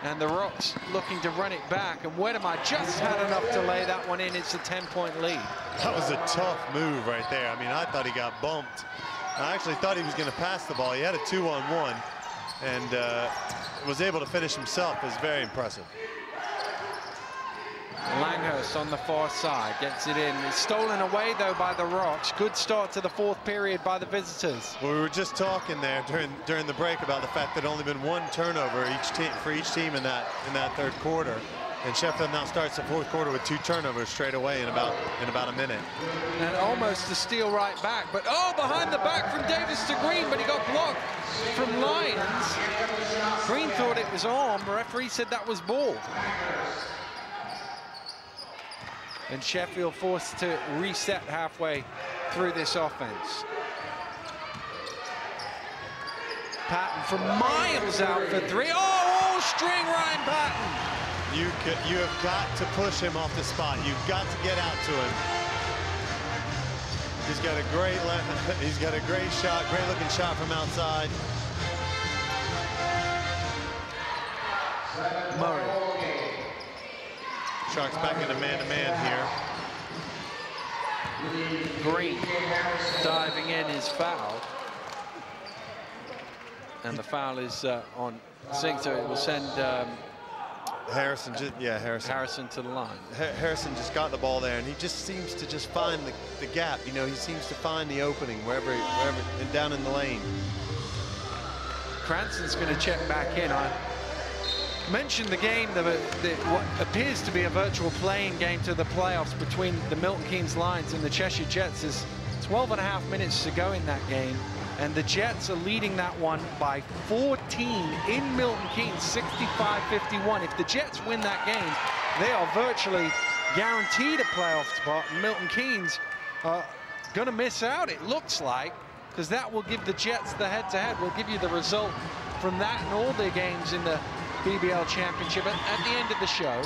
and the Rocks looking to run it back, and Wedemar just had enough to lay that one in. It's a 10-point lead. That was a tough move right there. I mean, I thought he got bumped. I actually thought he was going to pass the ball. He had a 2-on-1 and was able to finish himself. It was very impressive. Langhurst on the far side gets it in. It's stolen away though by the Rocks. Good start to the 4th period by the visitors. Well, we were just talking there during the break about the fact that only been 1 turnover for each team in that 3rd quarter. And Sheffield now starts the 4th quarter with 2 turnovers straight away in about a minute. And almost a steal right back, but behind the back from Davis to Green, but he got blocked from Lyons. Green thought it was arm. The referee said that was ball. And Sheffield forced to reset halfway through this offense. Patton from miles out for 3. All string Ryan Patton. You have got to push him off the spot. You've got to get out to him. He's got a great shot, great looking shot from outside. Murray. Sharks back into man-to-man here. Green diving in is fouled. And the foul is on Singh, so it will send Harrison to the line. Harrison just got the ball there, and he just seems to just find the gap. You know, he seems to find the opening wherever and down in the lane. Cranston's going to check back in. I mentioned the game, what appears to be a virtual playing game to the playoffs between the Milton Keynes Lions and the Cheshire Jets. It's 12.5 minutes to go in that game, and the Jets are leading that one by 14 in Milton Keynes, 65-51. If the Jets win that game, they are virtually guaranteed a playoff spot. Milton Keynes are going to miss out, it looks like, because that will give the Jets the head-to-head. We'll give you the result from that and all their games in the BBL Championship at the end of the show.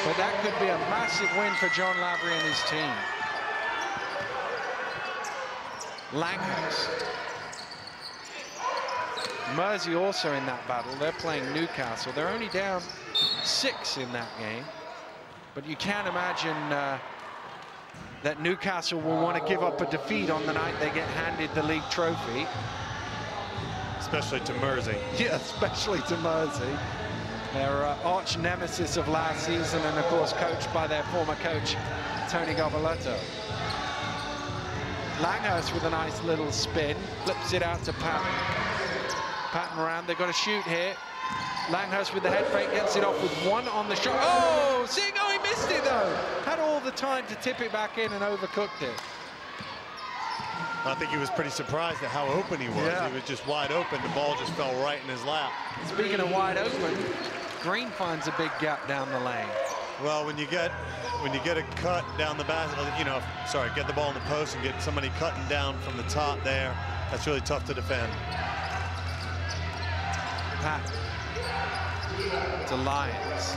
But that could be a massive win for John Lavery and his team. Langhurst. Mersey also in that battle. They're playing Newcastle. They're only down 6 in that game. But you can't imagine that Newcastle will want to give up a defeat on the night they get handed the league trophy. Especially to Mersey. Yeah, especially to Mersey. Their arch nemesis of last season, and of course coached by their former coach, Tony Gavoletto. Langhurst with a nice little spin, flips it out to Patton. Patton around, they've got to shoot here. Langhurst with the head fake, gets it off with one on the shot. Oh, Singo, he missed it though. Had all the time to tip it back in and overcooked it. I think he was pretty surprised at how open he was. Yeah. He was just wide open. The ball just fell right in his lap. Speaking of wide open, Green finds a big gap down the lane. Well, when you get a cut down the basket, you know, sorry, get the ball in the post and get somebody cutting down from the top there, that's really tough to defend. Pat to Lyons.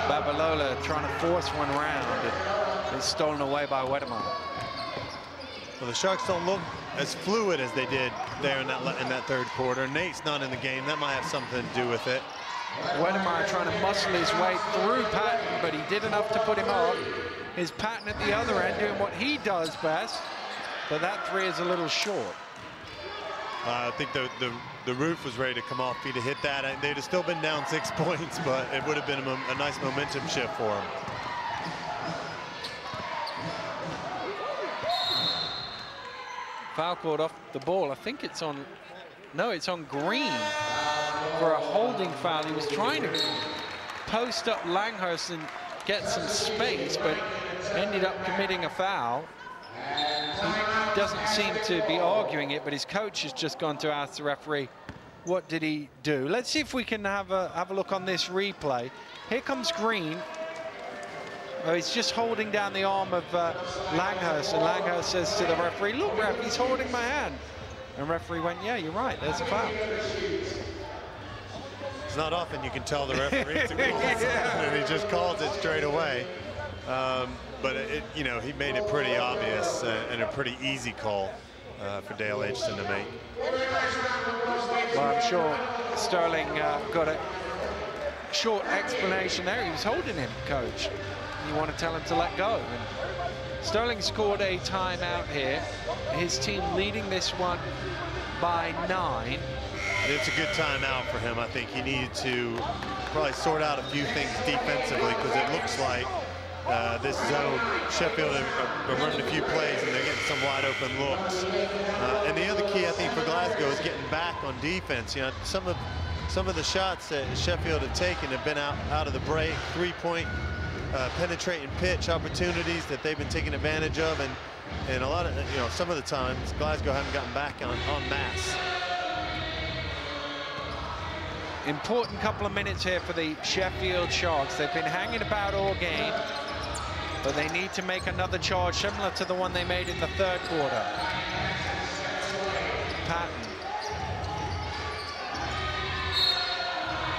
Babalola trying to force one round. It's stolen away by Wedemar. Well, the Sharks don't look as fluid as they did there in that third quarter. Nate's not in the game. That might have something to do with it. Wedemar trying to muscle his way through Patton, but he did enough to put him off. Is Patton at the other end doing what he does best, but that three is a little short. I think the roof was ready to come off. If he'd have hit that, they'd have still been down 6 points, but it would have been a nice momentum shift for him. Foul called off the ball. I think it's on, no, it's on Green for a holding foul. He was trying to post up Langhurst and get some space, but ended up committing a foul. He doesn't seem to be arguing it, but his coach has just gone to ask the referee, what did he do? Let's see if we can have a look on this replay. Here comes Green. Oh, he's just holding down the arm of Langhurst, and Langhurst says to the referee, look, ref, he's holding my hand. And referee went, yeah, you're right, there's a foul. It's not often you can tell the referee to call it, and he just calls it straight away. But you know, he made it pretty obvious and a pretty easy call for Dale Edgerton to make. Well, I'm sure Sterling got a short explanation there. He was holding him, coach. You want to tell him to let go. And Sterling scored a timeout here. His team leading this one by 9. It's a good timeout for him. I think he needed to probably sort out a few things defensively, because it looks like this zone, Sheffield are running a few plays and they're getting some wide open looks. And the other key, I think, for Glasgow is getting back on defense. You know, some of the shots that Sheffield have taken have been out of the break, three-point penetrating pitch opportunities that they've been taking advantage of, and a lot of, you know, some of the times Glasgow haven't gotten back en masse. Important couple of minutes here for the Sheffield Sharks. They've been hanging about all game, but they need to make another charge similar to the one they made in the third quarter. Patton.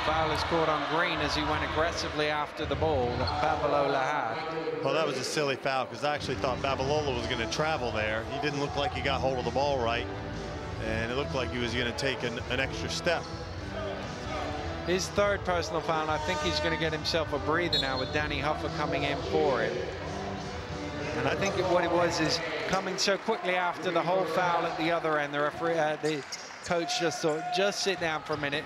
Foul is caught on Green as he went aggressively after the ball that Babalola had. Well, that was a silly foul, because I actually thought Babalola was going to travel there. He didn't look like he got hold of the ball right, and it looked like he was going to take an extra step. His third personal foul, and I think he's going to get himself a breather now with Danny Huffer coming in for him. And I think what it was is coming so quickly after the whole foul at the other end, the referee, the coach just thought, just sit down for a minute.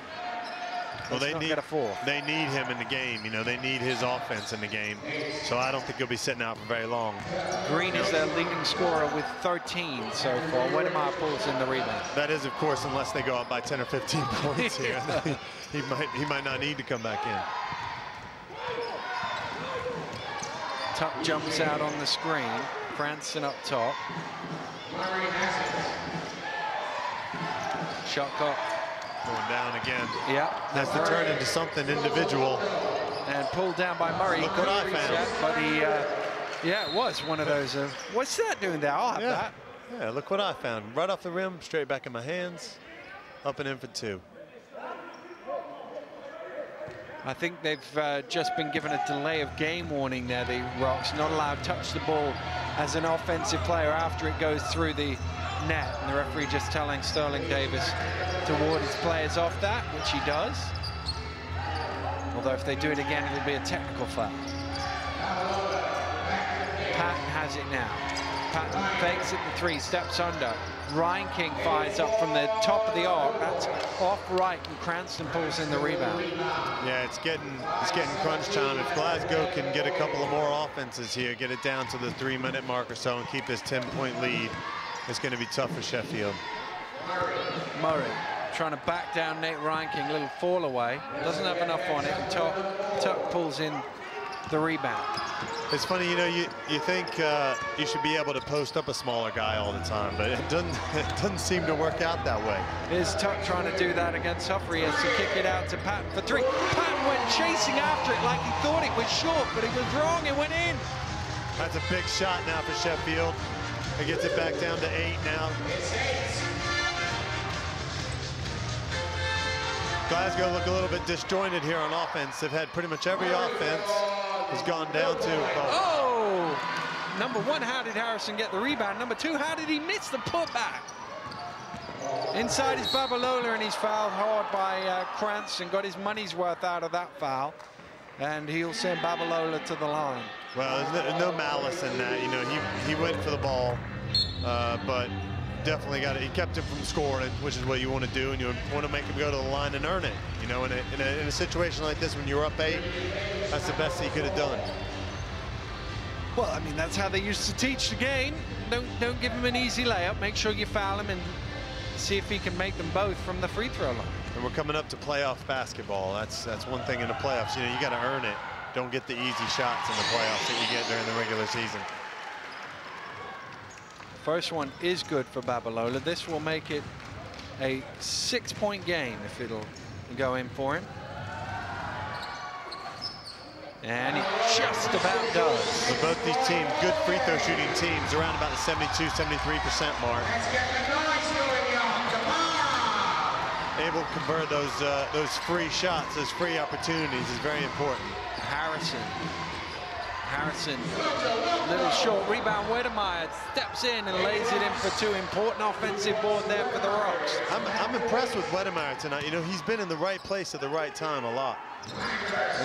Well, they need him in the game. You know, they need his offense in the game. So I don't think he'll be sitting out for very long. Green is their leading scorer with 13 so far. Wedemar pulls in the rebound. That is, of course, unless they go up by 10 or 15 points here. he might not need to come back in. Tuck jumps out on the screen. Cranston up top. Shot clock. Going down again. Yeah. Has to turn into something individual. And pulled down by Murray. Look what I found. But he, yeah, it was one of those. What's that doing there? I'll have that. Yeah, look what I found. Right off the rim, straight back in my hands. Up and in for 2. I think they've just been given a delay of game warning there, the Rocks. Not allowed to touch the ball as an offensive player after it goes through the net. And the referee just telling Sterling Davis to ward his players off that, which he does. Although if they do it again, it'll be a technical foul. Patton has it now. Patton fakes it the 3, steps under. Ryan King fires up from the top of the arc. That's off right, and Cranston pulls in the rebound. Yeah, it's getting crunch time. If Glasgow can get a couple of more offenses here, get it down to the 3-minute mark or so, and keep this 10-point lead, it's going to be tough for Sheffield. Murray trying to back down Nate Ryan King, little fall away. Doesn't have enough on it. And Tuck pulls in the rebound. It's funny, you know, you think you should be able to post up a smaller guy all the time, but it doesn't seem to work out that way. Here's Tuck trying to do that against Huffer. He has to kick it out to Patton for 3. Patton went chasing after it like he thought it was short, but he was wrong. It went in. That's a big shot now for Sheffield. It gets it back down to 8 now. Glasgow look a little bit disjointed here on offense. They've had pretty much every offense has gone down to. Oh! Number 1, how did Harrison get the rebound? Number 2, how did he miss the putback? Inside is Babalola, and he's fouled hard by Cranston. Got his money's worth out of that foul, and he'll send Babalola to the line. Well, there's no malice in that. You know, he went for the ball, but definitely got it. He kept him from scoring, which is what you want to do, and you want to make him go to the line and earn it. You know, in a situation like this, when you're up 8, that's the best that he could have done. Well, I mean, that's how they used to teach the game. Don't give him an easy layup. Make sure you foul him and see if he can make them both from the free throw line. And we're coming up to playoff basketball. That's one thing in the playoffs. You know, you got to earn it. Don't get the easy shots in the playoffs that you get during the regular season. First one is good for Babalola. This will make it a 6-point game if it'll go in for him. And he just about does. So both these teams, good free throw shooting teams, around about the 72-73% mark. Able to convert those free shots, those free opportunities is very important. Harrison, little short rebound. Wedemeyer steps in and lays it in for 2. Important offensive board there for the Rocks. I'm impressed with Wedemeyer tonight. You know, he's been in the right place at the right time a lot.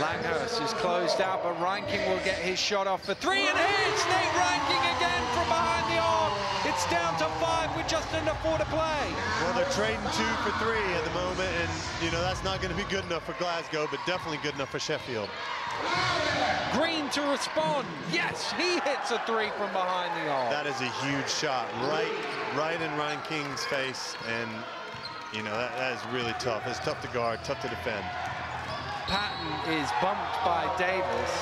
Langhurst is closed out, but Reinking will get his shot off for 3, and here's Nate Reinking again from behind the arc. It's down to 5 with just under 4 to play. Well, they're trading 2 for 3 at the moment, and you know that's not going to be good enough for Glasgow, but definitely good enough for Sheffield. Green to respond. Yes, he hits a 3 from behind the arc. That is a huge shot, right in Ryan King's face, and you know that is really tough. It's tough to guard, tough to defend. Patton is bumped by Davis.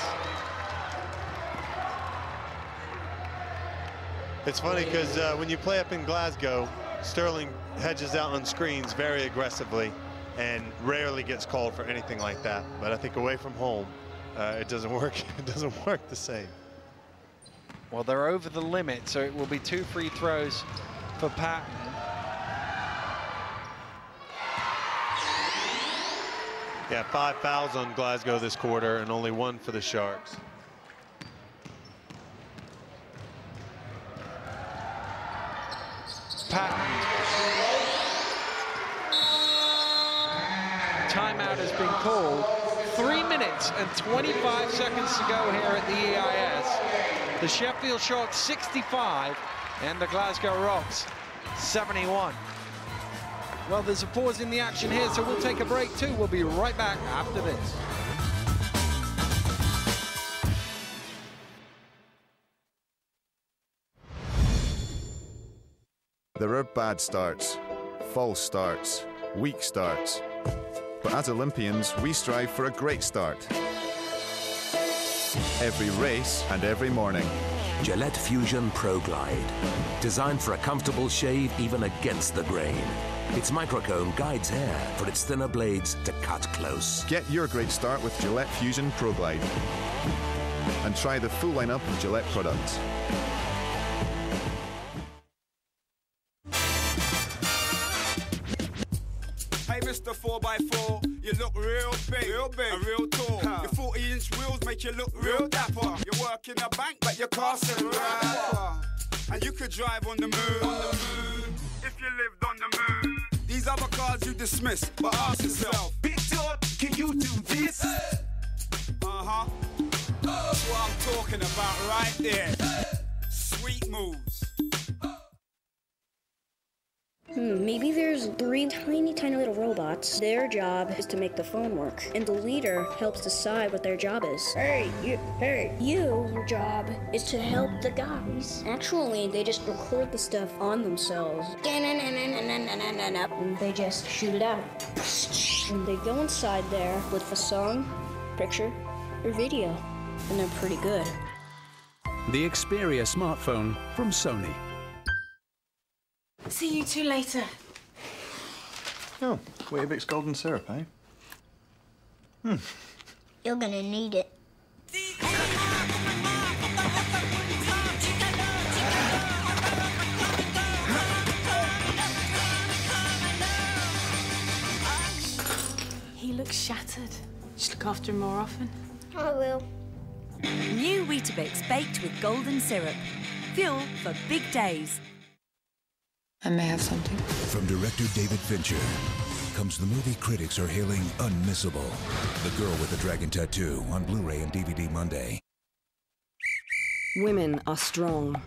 It's funny because when you play up in Glasgow, Sterling hedges out on screens very aggressively and rarely gets called for anything like that. But I think away from home, it doesn't work. It doesn't work the same. Well, they're over the limit, so it will be 2 free throws for Patton. Yeah, 5 fouls on Glasgow this quarter and only 1 for the Sharks. Patton. Timeout has been called. 3 minutes and 25 seconds to go here at the EIS. The Sheffield Sharks 65 and the Glasgow Rocks 71. Well, there's a pause in the action here, so we'll take a break too. We'll be right back after this. There are bad starts, false starts, weak starts. But as Olympians, we strive for a great start. every race and every morning. Gillette Fusion Pro Glide. Designed for a comfortable shave even against the grain. Its microcomb guides hair for its thinner blades to cut close. Get your great start with Gillette Fusion Pro Glide. And try the full lineup of Gillette products. Hey, Mr. 4x4, you look real big, and real tall. Your 40-inch wheels make you look real dapper. You work in a bank, but your car's a rapper. And you could drive on the moon, if you lived on the moon. These other cars you dismiss, but ask yourself, Big Dog, can you do this? Uh-huh. That's what I'm talking about right there. Sweet moves. Maybe there's 3 tiny little robots. Their job is to make the phone work, and the leader helps decide what their job is. Your job is to help the guys. Actually, they just record the stuff on themselves. And they just shoot it out. And they go inside there with a song, picture, or video. And they're pretty good. The Xperia smartphone from Sony. See you two later. Oh, Weetabix golden syrup, eh? You're gonna need it. He looks shattered. Just look after him more often. I will. New Weetabix baked with golden syrup. Fuel for big days. I may have something. From director David Fincher comes the movie critics are hailing unmissable. The Girl with the Dragon Tattoo on Blu-ray and DVD Monday. Women are strong.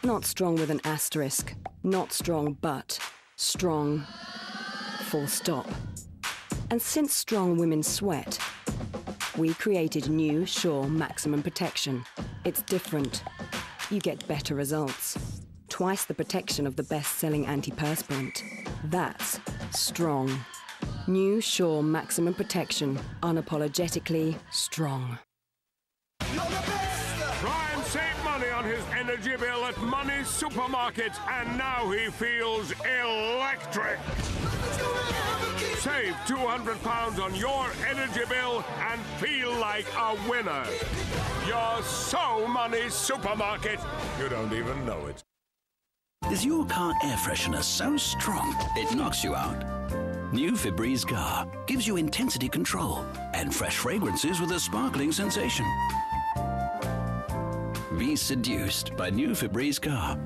Not strong with an asterisk. Not strong, but strong. Full stop. And since strong women sweat, we created new Sure Maximum Protection. It's different. You get better results. Twice the protection of the best-selling antiperspirant. That's strong. New Sure Maximum Protection. Unapologetically strong. Brian saved money on his energy bill at Money's Supermarket, and now he feels electric. Save £200 on your energy bill and feel like a winner. You're so Money's Supermarket, you don't even know it. Is your car air freshener so strong it knocks you out? New Febreze Car gives you intensity control and fresh fragrances with a sparkling sensation. Be seduced by new Febreze Car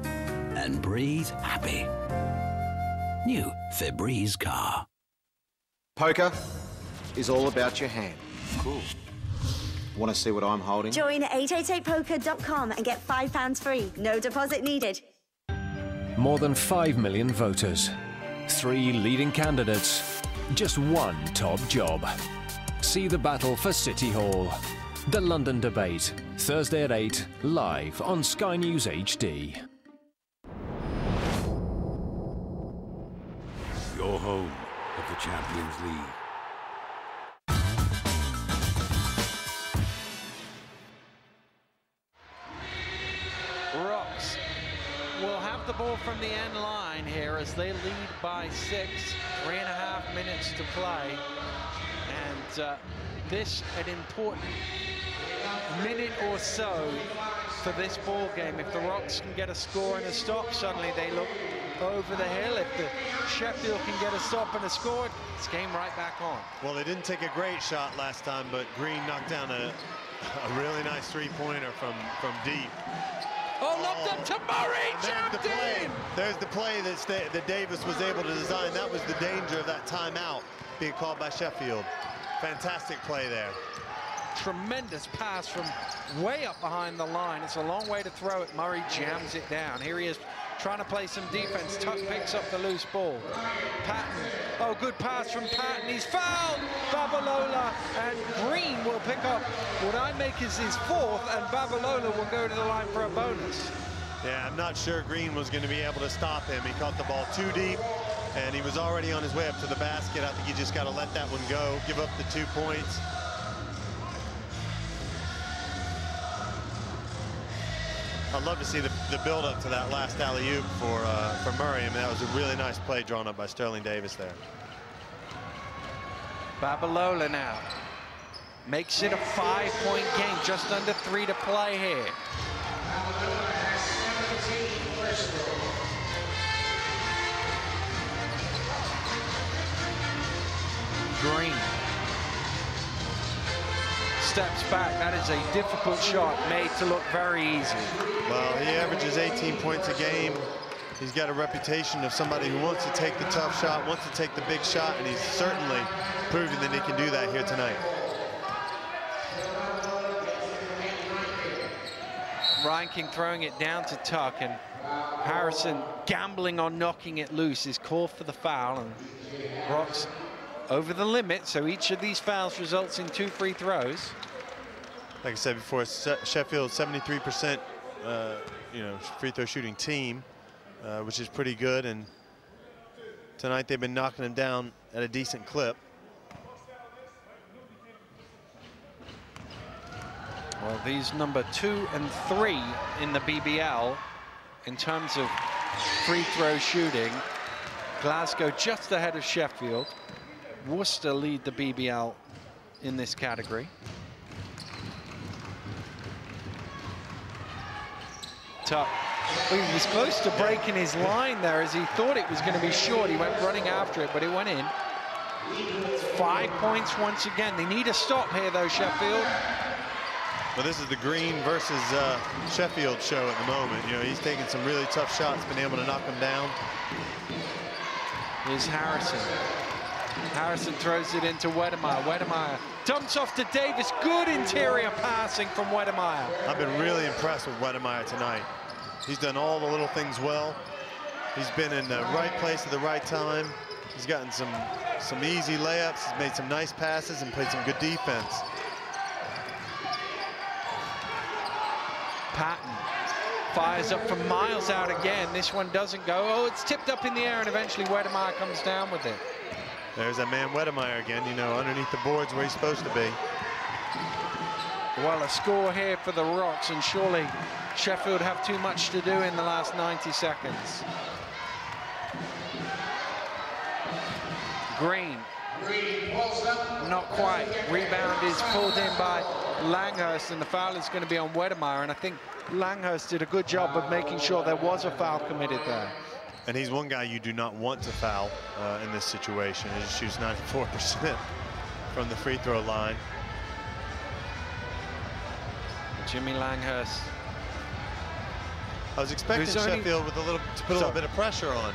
and breathe happy. New Febreze Car. Poker is all about your hand. Cool. Want to see what I'm holding? Join 888poker.com and get £5 free. No deposit needed. More than 5 million voters. 3 leading candidates. Just one top job. See the battle for City Hall. The London Debate. Thursday at 8, live on Sky News HD. Your home of the Champions League. Rocks will have the ball from the end line here as they lead by 6. 3.5 minutes to play. And this an important minute or so for this ball game. If the Rocks can get a score and a stop, suddenly they look over the hill. If the Sheffield can get a stop and a score, it's game right back on. Well, they didn't take a great shot last time, but Green knocked down a really nice three-pointer from deep. Oh, locked up to Murray, jammed in! There's the play that Davis was able to design. That was the danger of that timeout being called by Sheffield. Fantastic play there. Tremendous pass from way up behind the line. It's a long way to throw it. Murray jams it down. Here he is trying to play some defense. Tuck picks up the loose ball. Patton. Oh, good pass from Patton. He's fouled. Babalola and Green will pick up what I make is his 4th, and Babalola will go to the line for a bonus. Yeah, I'm not sure Green was going to be able to stop him. He caught the ball too deep, and he was already on his way up to the basket. I think you just got to let that one go, give up the 2 points. I'd love to see the build-up to that last alley-oop for Murray. I mean, that was a really nice play drawn up by Sterling Davis there. Babalola now makes it a 5-point game, just under 3 to play here. Green steps back. That is a difficult shot made to look very easy. Well, he averages 18 points a game. He's got a reputation of somebody who wants to take the tough shot, wants to take the big shot, and he's certainly proving that he can do that here tonight. Reinking throwing it down to Tuck, and Harrison gambling on knocking it loose is called for the foul, and Rocks over the limit, so each of these fouls results in 2 free throws. Like I said before, Sheffield 73% free throw shooting team, which is pretty good, and tonight they've been knocking them down at a decent clip. Well, these number 2 and 3 in the BBL in terms of free throw shooting. Glasgow just ahead of Sheffield. Worcester lead the BBL in this category. Tuck. He was close to breaking his line there as he thought it was going to be short. He went running after it, but it went in. 5 points once again. They need a stop here, though, Sheffield. Well, this is the Green versus Sheffield show at the moment. You know, he's taking some really tough shots, been able to knock them down. Here's Harrison. Harrison throws it into Wedemeyer. Wedemeyer dumps off to Davis. Good interior passing from Wedemeyer. I've been really impressed with Wedemeyer tonight. He's done all the little things well. He's been in the right place at the right time. He's gotten some easy layups. He's made some nice passes and played some good defense. Patton fires up from miles out again. This one doesn't go. Oh, it's tipped up in the air, and eventually Wedemeyer comes down with it. There's that man Wedemeyer again, you know, underneath the boards where he's supposed to be. Well, a score here for the Rocks, and surely Sheffield have too much to do in the last 90 seconds. Green. Not quite. Rebound is pulled in by Langhurst, and the foul is going to be on Wedemeyer, and I think Langhurst did a good job of making sure there was a foul committed there. And he's one guy you do not want to foul in this situation. He shoots 94% from the free throw line. Jimmy Langhurst. I was expecting Sheffield with to put a little bit of pressure on.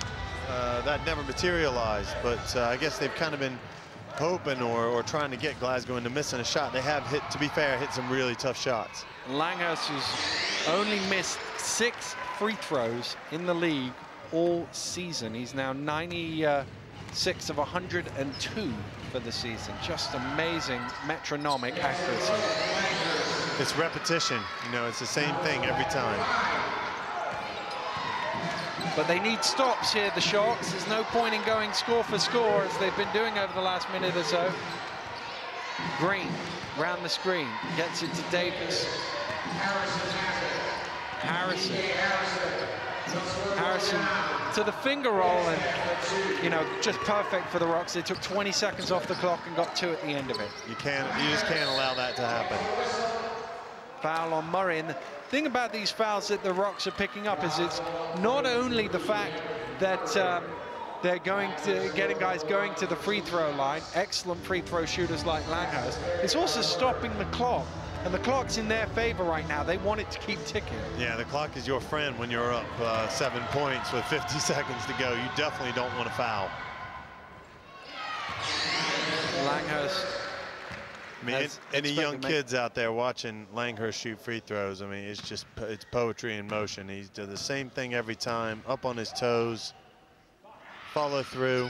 That never materialized, but I guess they've kind of been hoping or trying to get Glasgow into missing a shot. They have hit, to be fair, hit some really tough shots. Langhurst has only missed 6 free throws in the league all season. He's now 96 of 102 for the season. Just amazing metronomic accuracy. It's repetition, you know, it's the same thing every time. But they need stops here, the Sharks. There's no point in going score for score as they've been doing over the last minute or so. Green round the screen, gets it to Davis. Harrison to the finger roll, and, you know, just perfect for the Rocks. They took 20 seconds off the clock and got 2 at the end of it. You just can't allow that to happen. Foul on Murray, and the thing about these fouls that the Rocks are picking up is it's not only the fact that they're getting guys going to the free throw line, excellent free throw shooters like Langhurst, it's also stopping the clock. And the clock's in their favor right now. They want it to keep ticking. Yeah, the clock is your friend when you're up 7 points with 50 seconds to go. You definitely don't want to foul. Langhurst. I mean, any young kids out there watching Langhurst shoot free throws, I mean, it's poetry in motion. He does the same thing every time, up on his toes, follow through.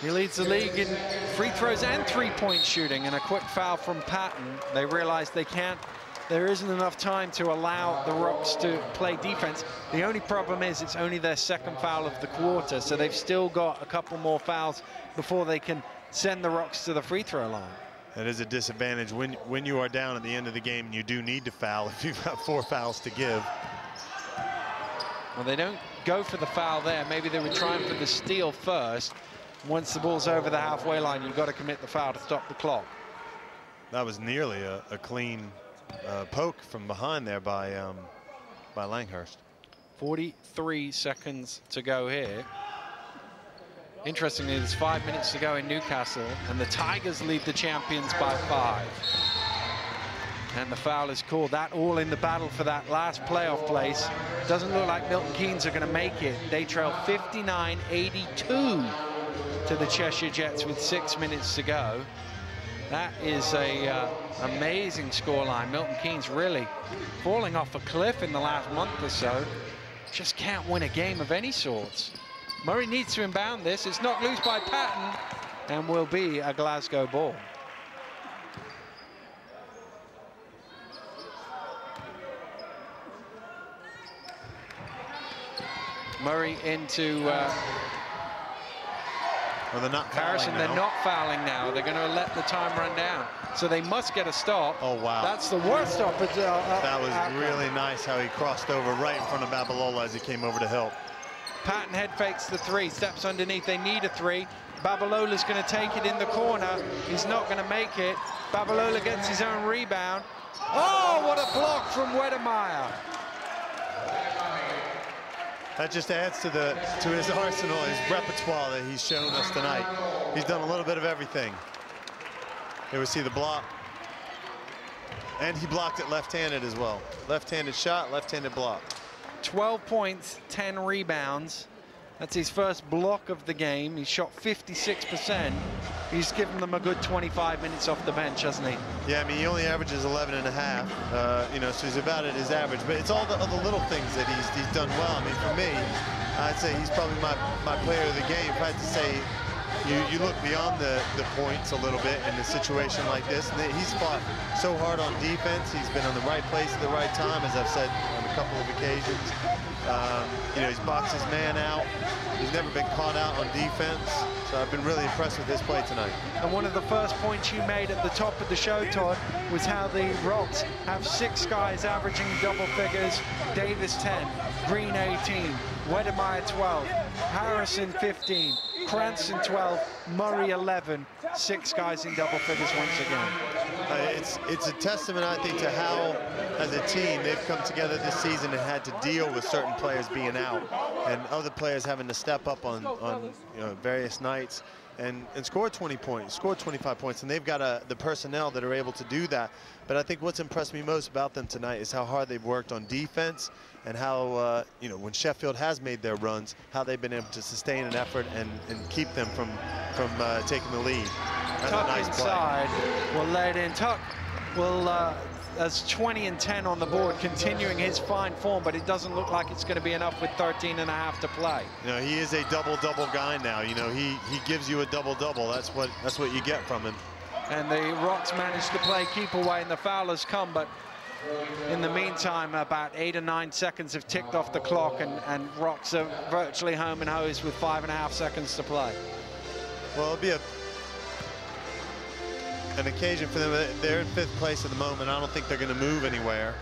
He leads the league in free throws and three-point shooting, and a quick foul from Patton. They realize there isn't enough time to allow the Rocks to play defense. The only problem is it's only their second foul of the quarter, so they've still got a couple more fouls before they can send the Rocks to the free throw line. That is a disadvantage when you are down at the end of the game and you do need to foul if you've got 4 fouls to give. Well, they don't go for the foul there. Maybe they were trying for the steal first. Once the ball's over the halfway line, you've got to commit the foul to stop the clock. That was nearly a clean poke from behind there by Langhurst. 43 seconds to go here. Interestingly, there's 5 minutes to go in Newcastle, and the Tigers lead the champions by 5. And the foul is called. That all in the battle for that last playoff place. Doesn't look like Milton Keynes are going to make it. They trail 59-82 to the Cheshire Jets with 6 minutes to go. That is a amazing scoreline. Milton Keynes really falling off a cliff in the last month or so. Just can't win a game of any sorts. Murray needs to inbound this. It's knocked loose by Patton and will be a Glasgow ball. Murray into well, they're not Harrison. They're not fouling now. They're going to let the time run down. So they must get a stop. Oh, wow. That's the worst stop. That was really nice how he crossed over right in front of Babalola as he came over to help. Patton head fakes the 3, steps underneath. They need a 3. Babalola's going to take it in the corner. He's not going to make it. Babalola gets his own rebound. Oh, what a block from Wedemeyer. That just adds to his arsenal, his repertoire that he's shown us tonight. He's done a little bit of everything. Here we see the block. And he blocked it left-handed as well. Left-handed shot, left-handed block. 12 points, 10 rebounds. That's his first block of the game. He shot 56%. He's given them a good 25 minutes off the bench, hasn't he? Yeah, I mean, he only averages 11.5. You know, so he's about at his average. But it's all the other little things that he's done well. I mean, for me, I'd say he's probably my player of the game. If I had to say, you look beyond the points a little bit in a situation like this. And he's fought so hard on defense. He's been on the right place at the right time, as I've said on a couple of occasions. You know, he's boxed his man out. He's never been caught out on defense. So I've been really impressed with his play tonight. And one of the first points you made at the top of the show, Todd, was how the Rocks have 6 guys averaging double figures. Davis 10, Green 18, Wedemeyer 12, Harrison 15, Cranston 12, Murray 11. 6 guys in double figures once again. It's a testament, I think, to how, as a team, they've come together this season and had to deal with certain players being out and other players having to step up on you know, various nights and score 20 points, score 25 points, and they've got the personnel that are able to do that. But I think what's impressed me most about them tonight is how hard they've worked on defense and how, you know, when Sheffield has made their runs, how they've been able to sustain an effort and keep them from taking the lead. That's Tuck a nice inside, will lay it in. Tuck will, has 20 and 10 on the board, continuing his fine form, but it doesn't look like it's going to be enough with 13.5 to play. You know, he is a double-double guy now. You know, he gives you a double-double. That's what you get from him. And the Rocks managed to play keep away, and the foul has come, but in the meantime, about 8 or 9 seconds have ticked off the clock, and Rocks are virtually home and hosed with 5.5 seconds to play. Well, it'll be an occasion for them. They're in 5th place at the moment. I don't think they're going to move anywhere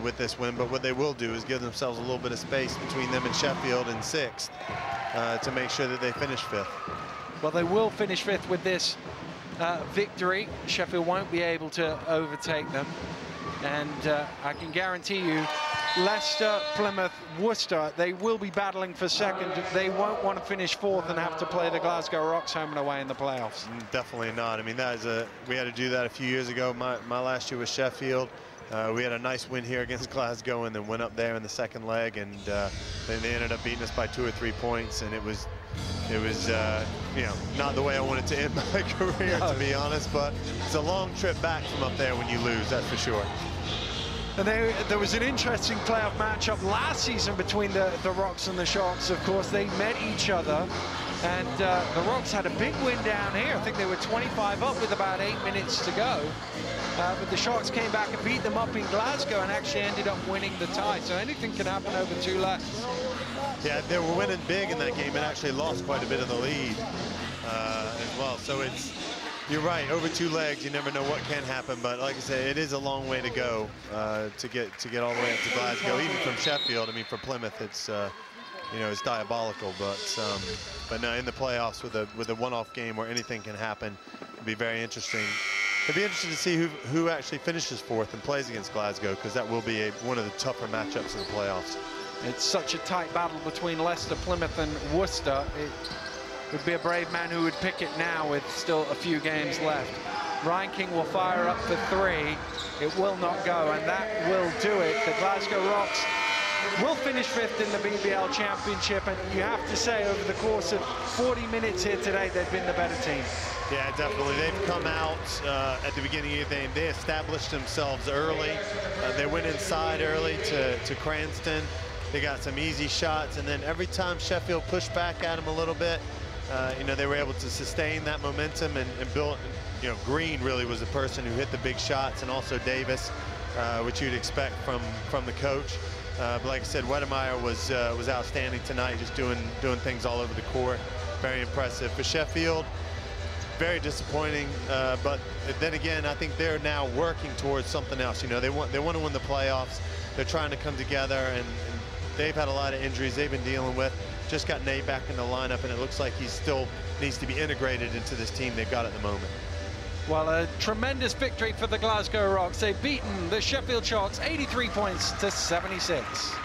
with this win, but what they will do is give themselves a little bit of space between them and Sheffield in 6th to make sure that they finish 5th. Well, they will finish 5th with this victory. Sheffield won't be able to overtake them. And I can guarantee you, Leicester, Plymouth, Worcester, they will be battling for 2nd. They won't want to finish 4th and have to play the Glasgow Rocks home and away in the playoffs. Definitely not. I mean, that is we had to do that a few years ago. My last year was Sheffield. We had a nice win here against Glasgow and then went up there in the 2nd leg, and then they ended up beating us by 2 or 3 points, and it was you know, not the way I wanted to end my career, to be honest, but it's a long trip back from up there when you lose, that's for sure. And there was an interesting playoff matchup last season between the Rocks and the Sharks. Of course, they met each other, and the Rocks had a big win down here. I think they were 25 up with about 8 minutes to go. But the Sharks came back and beat them up in Glasgow and actually ended up winning the tie. So anything can happen over 2 legs. Yeah, they were winning big in that game and actually lost quite a bit of the lead as well. So You're right. Over 2 legs, you never know what can happen. But like I said, it is a long way to go to get all the way up to Glasgow. Even from Sheffield, I mean, for Plymouth, it's you know, it's diabolical. But no, in the playoffs with a one-off game where anything can happen, it'd be very interesting. It'd be interesting to see who actually finishes 4th and plays against Glasgow, because that will be one of the tougher matchups in the playoffs. It's such a tight battle between Leicester, Plymouth and Worcester. It would be a brave man who would pick it now with still a few games left. Ryan King will fire up for 3. It will not go, and that will do it. The Glasgow Rocks will finish 5th in the BBL Championship, and you have to say over the course of 40 minutes here today, they've been the better team. Yeah, definitely. They've come out at the beginning of the game. They established themselves early. They went inside early to Cranston. They got some easy shots, and then every time Sheffield pushed back at them a little bit, you know, they were able to sustain that momentum and build. You know, Green really was the person who hit the big shots, and also Davis, which you'd expect from the coach. But like I said, Wedemeyer was outstanding tonight, just doing things all over the court. Very impressive. For Sheffield, very disappointing. But then again, I think they're now working towards something else. You know, they want to win the playoffs. They're trying to come together, and they've had a lot of injuries they've been dealing with. Just got Nate back in the lineup, and it looks like he still needs to be integrated into this team they've got at the moment. Well, a tremendous victory for the Glasgow Rocks. They've beaten the Sheffield Sharks 83 points to 76.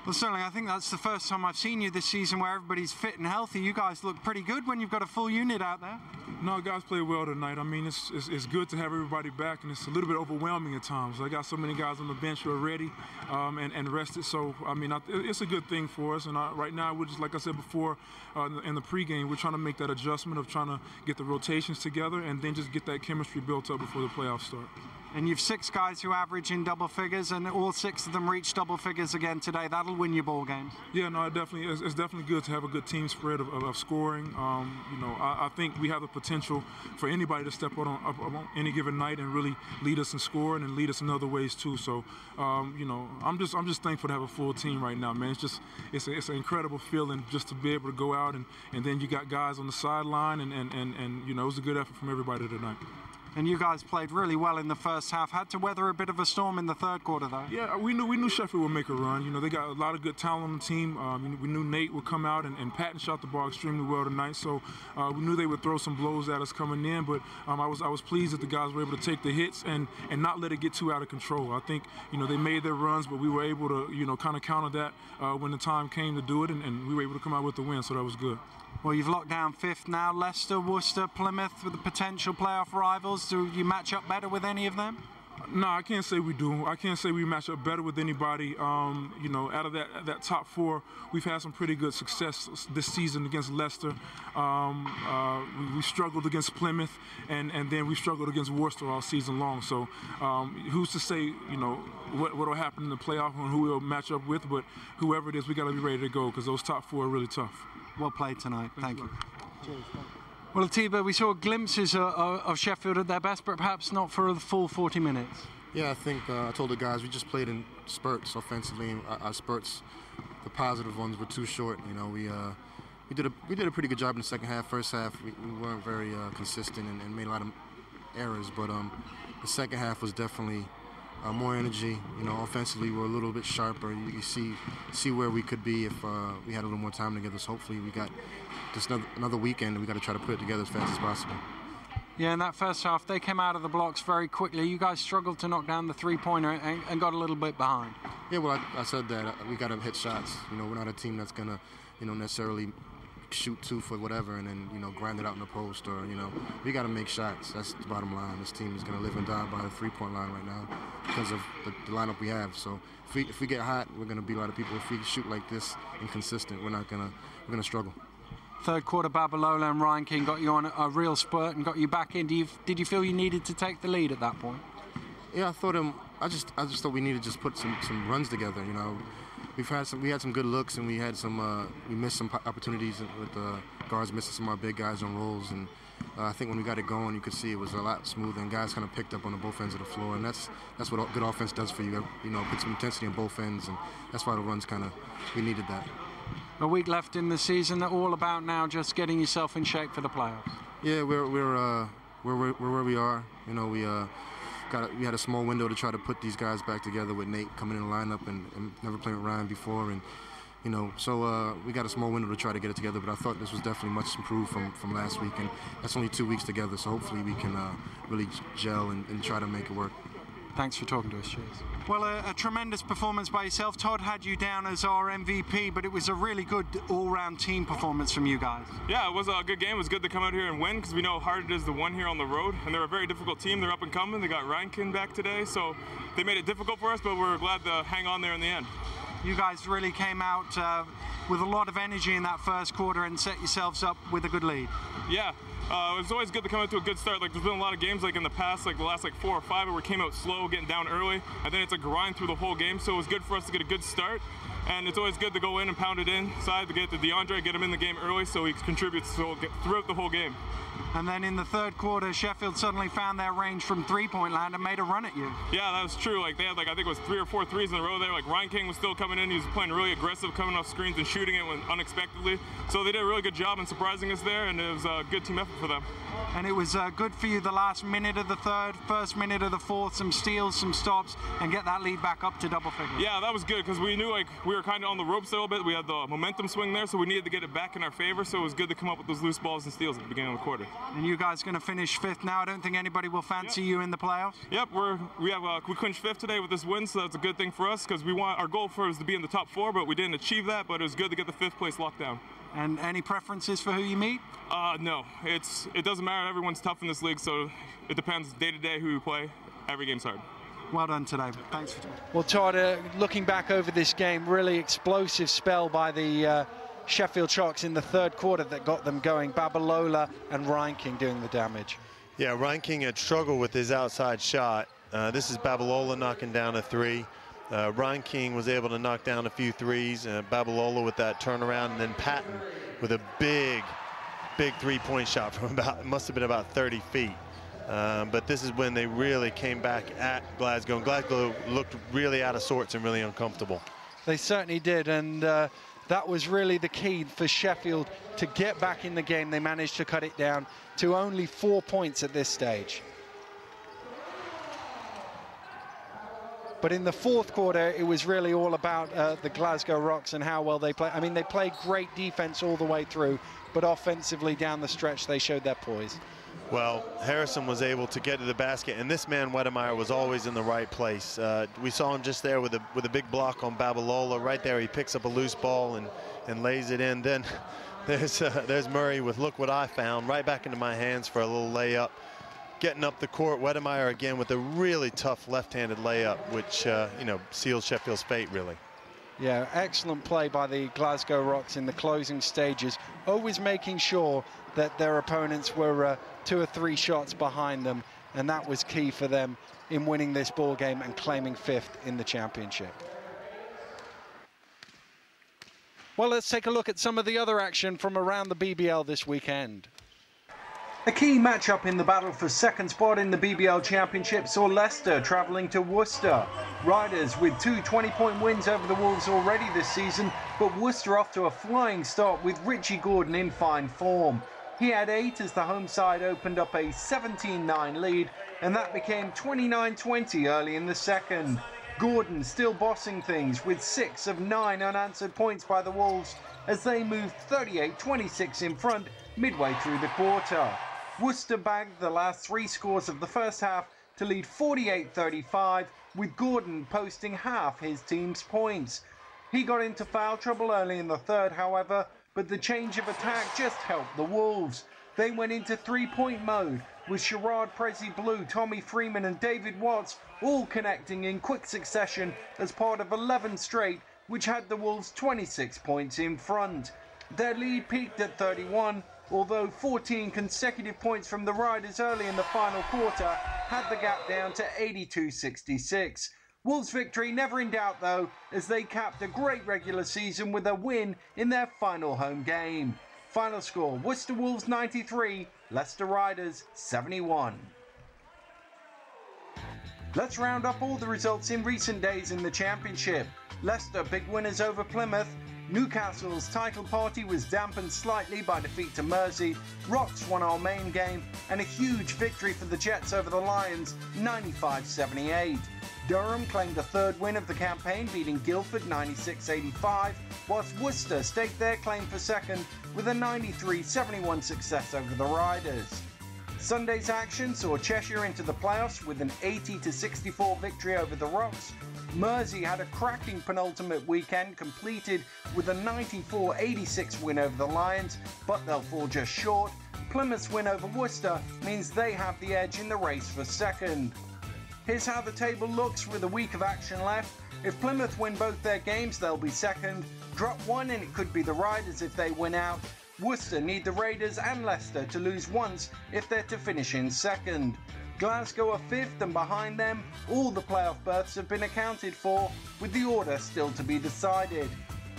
Well, certainly, I think that's the first time I've seen you this season where everybody's fit and healthy. You guys look pretty good when you've got a full unit out there. No, guys played well tonight. I mean, it's good to have everybody back, and it's a little bit overwhelming at times. I got so many guys on the bench who are ready and rested. So, I mean, it's a good thing for us. And right now, we're just, like I said before, in the pregame, we're trying to make that adjustment of trying to get the rotations together and then just get that chemistry built up before the playoffs start. And you've 6 guys who average in double figures, and all 6 of them reach double figures again today. That'll win you ball games. Yeah, no, it's definitely good to have a good team spread of scoring. You know, I think we have the potential for anybody to step up on any given night and really lead us in scoring and lead us in other ways too. So, you know, I'm just thankful to have a full team right now, man. It's an incredible feeling just to be able to go out and then you got guys on the sideline and you know, it was a good effort from everybody tonight. And you guys played really well in the first half. Had to weather a bit of a storm in the third quarter, though. Yeah, we knew Sheffield would make a run. You know, they got a lot of good talent on the team. We knew Nate would come out, and Patton shot the ball extremely well tonight. So we knew they would throw some blows at us coming in. But I was pleased that the guys were able to take the hits and not let it get too out of control. I think, you know, they made their runs, but we were able to, you know, kind of counter that when the time came to do it, and we were able to come out with the win. So that was good. Well, you've locked down 5th now. Leicester, Worcester, Plymouth with the potential playoff rivals. Do you match up better with any of them? No, I can't say we do. I can't say we match up better with anybody. You know, out of that top 4, we've had some pretty good success this season against Leicester. We struggled against Plymouth, and then we struggled against Worcester all season long. So who's to say, you know, what will happen in the playoff and who we'll match up with? But whoever it is, we got to be ready to go because those top 4 are really tough. Well played tonight. Thank you. Cheers. Well, Atiba, we saw glimpses of Sheffield at their best, but perhaps not for the full 40 minutes. Yeah, I think I told the guys we just played in spurts offensively. Our spurts, the positive ones, were too short. You know, we did a pretty good job in the second half. First half, we weren't very consistent and made a lot of errors. But the second half was definitely more energy. You know, offensively, we're a little bit sharper. You see where we could be if we had a little more time together. So hopefully, we got just another weekend, and we got to try to put it together as fast as possible. Yeah, in that first half, they came out of the blocks very quickly. You guys struggled to knock down the three-pointer and got a little bit behind. Yeah, well, I said that we got to hit shots. You know, we're not a team that's gonna, you know, necessarily shoot 2 for whatever and then, you know, grind it out in the post, or, you know, we got to make shots. That's the bottom line. This team is going to live and die by the three-point line right now because of the lineup we have. So if we get hot, we're going to beat a lot of people. If we shoot like this inconsistent, we're going to struggle. Third quarter, Babalola and Ryan King got you on a real spurt and got you back in. Did you feel you needed to take the lead at that point? Yeah, I thought I just thought we needed to just put some runs together. You know, we had some good looks, and we missed some opportunities with the guards missing some of our big guys on rolls, and I think when we got it going, you could see it was a lot smoother, and guys kind of picked up on the both ends of the floor, and that's what good offense does for you. You know, put some intensity on both ends, and that's why the runs we needed that. A week left in the season. They're all about now just getting yourself in shape for the playoffs. Yeah, we're where we are. You know, we had a small window to try to put these guys back together with Nate coming in the lineup and never playing with Ryan before, and you know, so we got a small window to try to get it together. But I thought this was definitely much improved from last week, and that's only 2 weeks together. So hopefully we can really gel and try to make it work. Thanks for talking to us, cheers. Well, a tremendous performance by yourself. Todd had you down as our MVP, but it was a really good all-round team performance from you guys. Yeah, it was a good game. It was good to come out here and win because we know how hard it is to win here on the road, and they're a very difficult team. They're up and coming. They got Reinking back today, so they made it difficult for us, but we're glad to hang on there in the end. You guys really came out with a lot of energy in that first quarter and set yourselves up with a good lead. Yeah. It was always good to come out to a good start. Like, there's been a lot of games like in the past, like the last 4 or 5, where we came out slow, getting down early, and then it's a grind through the whole game. So it was good for us to get a good start, and it's always good to go in and pound it inside to get to DeAndre, get him in the game early, so he contributes throughout the whole game. And then in the third quarter, Sheffield suddenly found their range from three-point land and made a run at you. Yeah, that was true. Like, they had, I think it was 3 or 4 threes in a row there. Like, Ryan King was still coming in. He was playing really aggressive, coming off screens and shooting it unexpectedly. So they did a really good job in surprising us there, and it was a good team effort for them. And it was good for you the last minute of the third, first minute of the fourth, some steals, some stops, and get that lead back up to double figures. Yeah, that was good because we knew we were kind of on the ropes a little bit. We had the momentum swing there, so we needed to get it back in our favor. So it was good to come up with those loose balls and steals at the beginning of the quarter. And you guys going to finish 5th now. I don't think anybody will fancy you in the playoffs. Yep, we clinched 5th today with this win, so that's a good thing for us because our goal was to be in the top 4, but we didn't achieve that. But it was good to get the 5th place locked down. And any preferences for who you meet? No, it doesn't matter. Everyone's tough in this league, so it depends day to day who you play. Every game's hard. Well done today. Thanks for talking. Well, Todd, looking back over this game, really explosive spell by the Sheffield Sharks in the third quarter that got them going. Babalola and Reinking doing the damage. Yeah, Reinking had struggled with his outside shot. This is Babalola knocking down a 3. Reinking was able to knock down a few threes. Babalola with that turnaround, and then Patton with a big 3-point shot from it must have been about 30 feet. But this is when they really came back at Glasgow, and Glasgow looked really out of sorts and really uncomfortable. They certainly did, and that was really the key for Sheffield to get back in the game. They managed to cut it down to only 4 points at this stage. But in the fourth quarter, it was really all about the Glasgow Rocks and how well they play. I mean, they played great defense all the way through, but offensively down the stretch, they showed their poise. Well, Harrison was able to get to the basket, and this man, Wedemeyer, was always in the right place. We saw him just there with a big block on Babalola. Right there, he picks up a loose ball and lays it in. Then there's Murray with "Look what I found," right back into my hands for a little layup. Getting up the court, Wedemeyer again with a really tough left-handed layup, which seals Sheffield's fate, really. Yeah, excellent play by the Glasgow Rocks in the closing stages, always making sure that their opponents were 2 or 3 shots behind them, and that was key for them in winning this ball game and claiming 5th in the championship. Well, let's take a look at some of the other action from around the BBL this weekend. A key matchup in the battle for second spot in the BBL Championship saw Leicester travelling to Worcester. Riders with 2 20-point wins over the Wolves already this season, but Worcester off to a flying start with Richie Gordon in fine form. He had 8 as the home side opened up a 17-9 lead, and that became 29-20 early in the second. Gordon still bossing things with 6 of 9 unanswered points by the Wolves as they moved 38-26 in front midway through the quarter. Worcester bagged the last 3 scores of the first half to lead 48-35, with Gordon posting half his team's points. He got into foul trouble early in the third, however, but the change of attack just helped the Wolves. They went into 3-point mode, with Sherrod Prezi Blue, Tommy Freeman and David Watts all connecting in quick succession as part of 11 straight, which had the Wolves 26 points in front. Their lead peaked at 31, although 14 consecutive points from the Riders early in the final quarter had the gap down to 82-66. Wolves' victory never in doubt though, as they capped a great regular season with a win in their final home game. Final score, Worcester Wolves 93, Leicester Riders 71. Let's round up all the results in recent days in the Championship. Leicester big winners over Plymouth, Newcastle's title party was dampened slightly by defeat to Mersey. Rocks won our main game, and a huge victory for the Jets over the Lions, 95-78. Durham claimed the third win of the campaign, beating Guildford 96-85, whilst Worcester staked their claim for second with a 93-71 success over the Riders. Sunday's action saw Cheshire into the playoffs with an 80-64 victory over the Rocks. Mersey had a cracking penultimate weekend, completed with a 94-86 win over the Lions, but they'll fall just short. Plymouth's win over Worcester means they have the edge in the race for second. Here's how the table looks with a week of action left. If Plymouth win both their games, they'll be second. Drop one and it could be the Riders if they win out. Worcester need the Raiders and Leicester to lose once if they're to finish in second. Glasgow are fifth, and behind them, all the playoff berths have been accounted for, with the order still to be decided.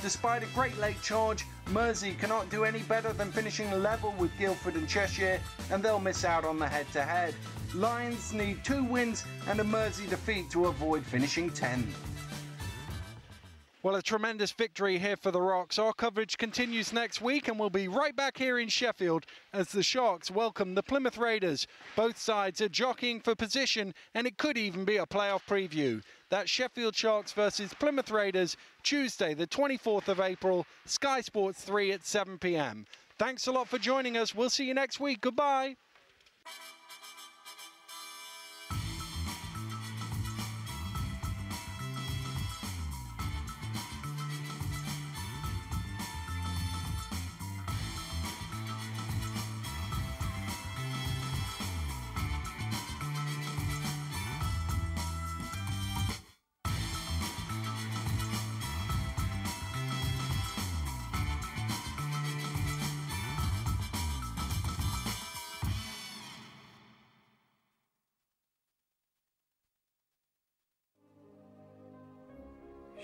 Despite a great late charge, Mersey cannot do any better than finishing level with Guildford and Cheshire, and they'll miss out on the head-to-head. Lions need 2 wins and a Mersey defeat to avoid finishing 10th. Well, a tremendous victory here for the Rocks. Our coverage continues next week, and we'll be right back here in Sheffield as the Sharks welcome the Plymouth Raiders. Both sides are jockeying for position, and it could even be a playoff preview. That's Sheffield Sharks versus Plymouth Raiders, Tuesday, the 24th of April, Sky Sports 3 at 7 p.m. Thanks a lot for joining us. We'll see you next week. Goodbye.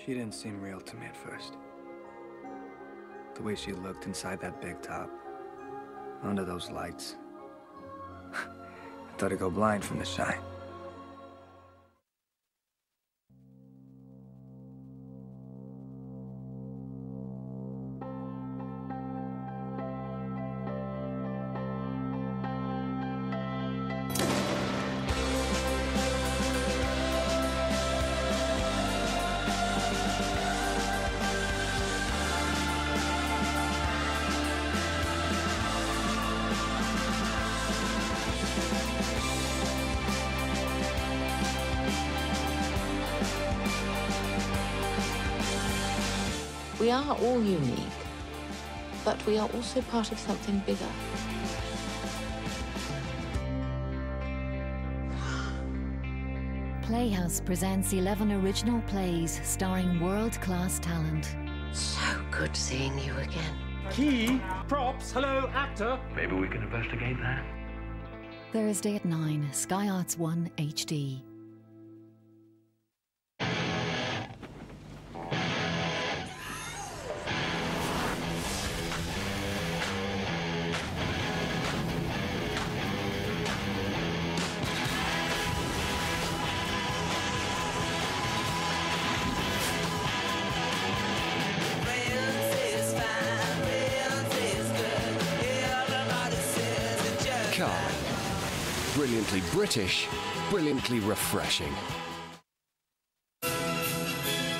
She didn't seem real to me at first. The way she looked inside that big top, under those lights. I thought I'd go blind from the shine. We are all unique, but we are also part of something bigger. Playhouse presents 11 original plays starring world-class talent. So good seeing you again. Key, props, hello, actor. Maybe we can investigate that. Thursday at 9, Sky Arts 1 HD. Brilliantly British, brilliantly refreshing.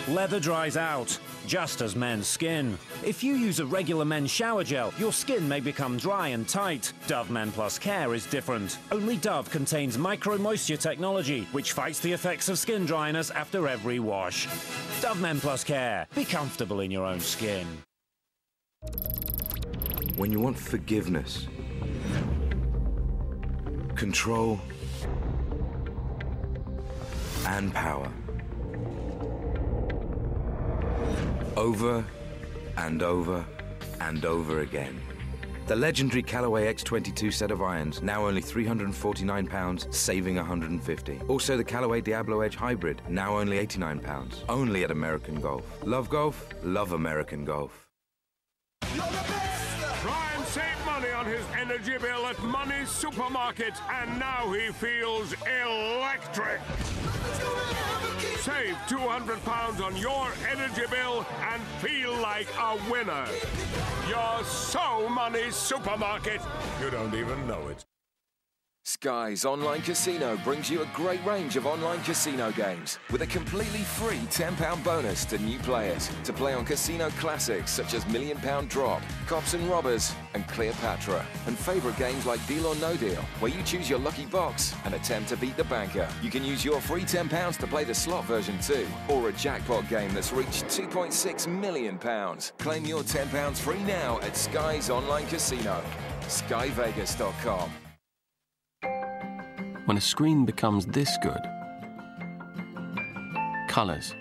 Leather dries out, just as men's skin. If you use a regular men's shower gel, your skin may become dry and tight. Dove Men Plus Care is different. Only Dove contains micro-moisture technology, which fights the effects of skin dryness after every wash. Dove Men Plus Care. Be comfortable in your own skin. When you want forgiveness, control, and power. Over and over and over again. The legendary Callaway X22 set of irons, now only £349, saving £150. Also the Callaway Diablo Edge Hybrid, now only £89. Only at American Golf. Love golf? Love American Golf. Try and save money on his energy bill at Money's Supermarket, and now he feels electric. Save £200 on your energy bill and feel like a winner. Your So Money supermarket. You don't even know it. Sky's Online Casino brings you a great range of online casino games with a completely free £10 bonus to new players to play on casino classics such as £1 Million Drop, Cops and Robbers and Cleopatra, and favourite games like Deal or No Deal, where you choose your lucky box and attempt to beat the banker. You can use your free £10 to play the slot version too, or a jackpot game that's reached £2.6 million. Claim your £10 free now at Sky's Online Casino. SkyVegas.com. When a screen becomes this good, colours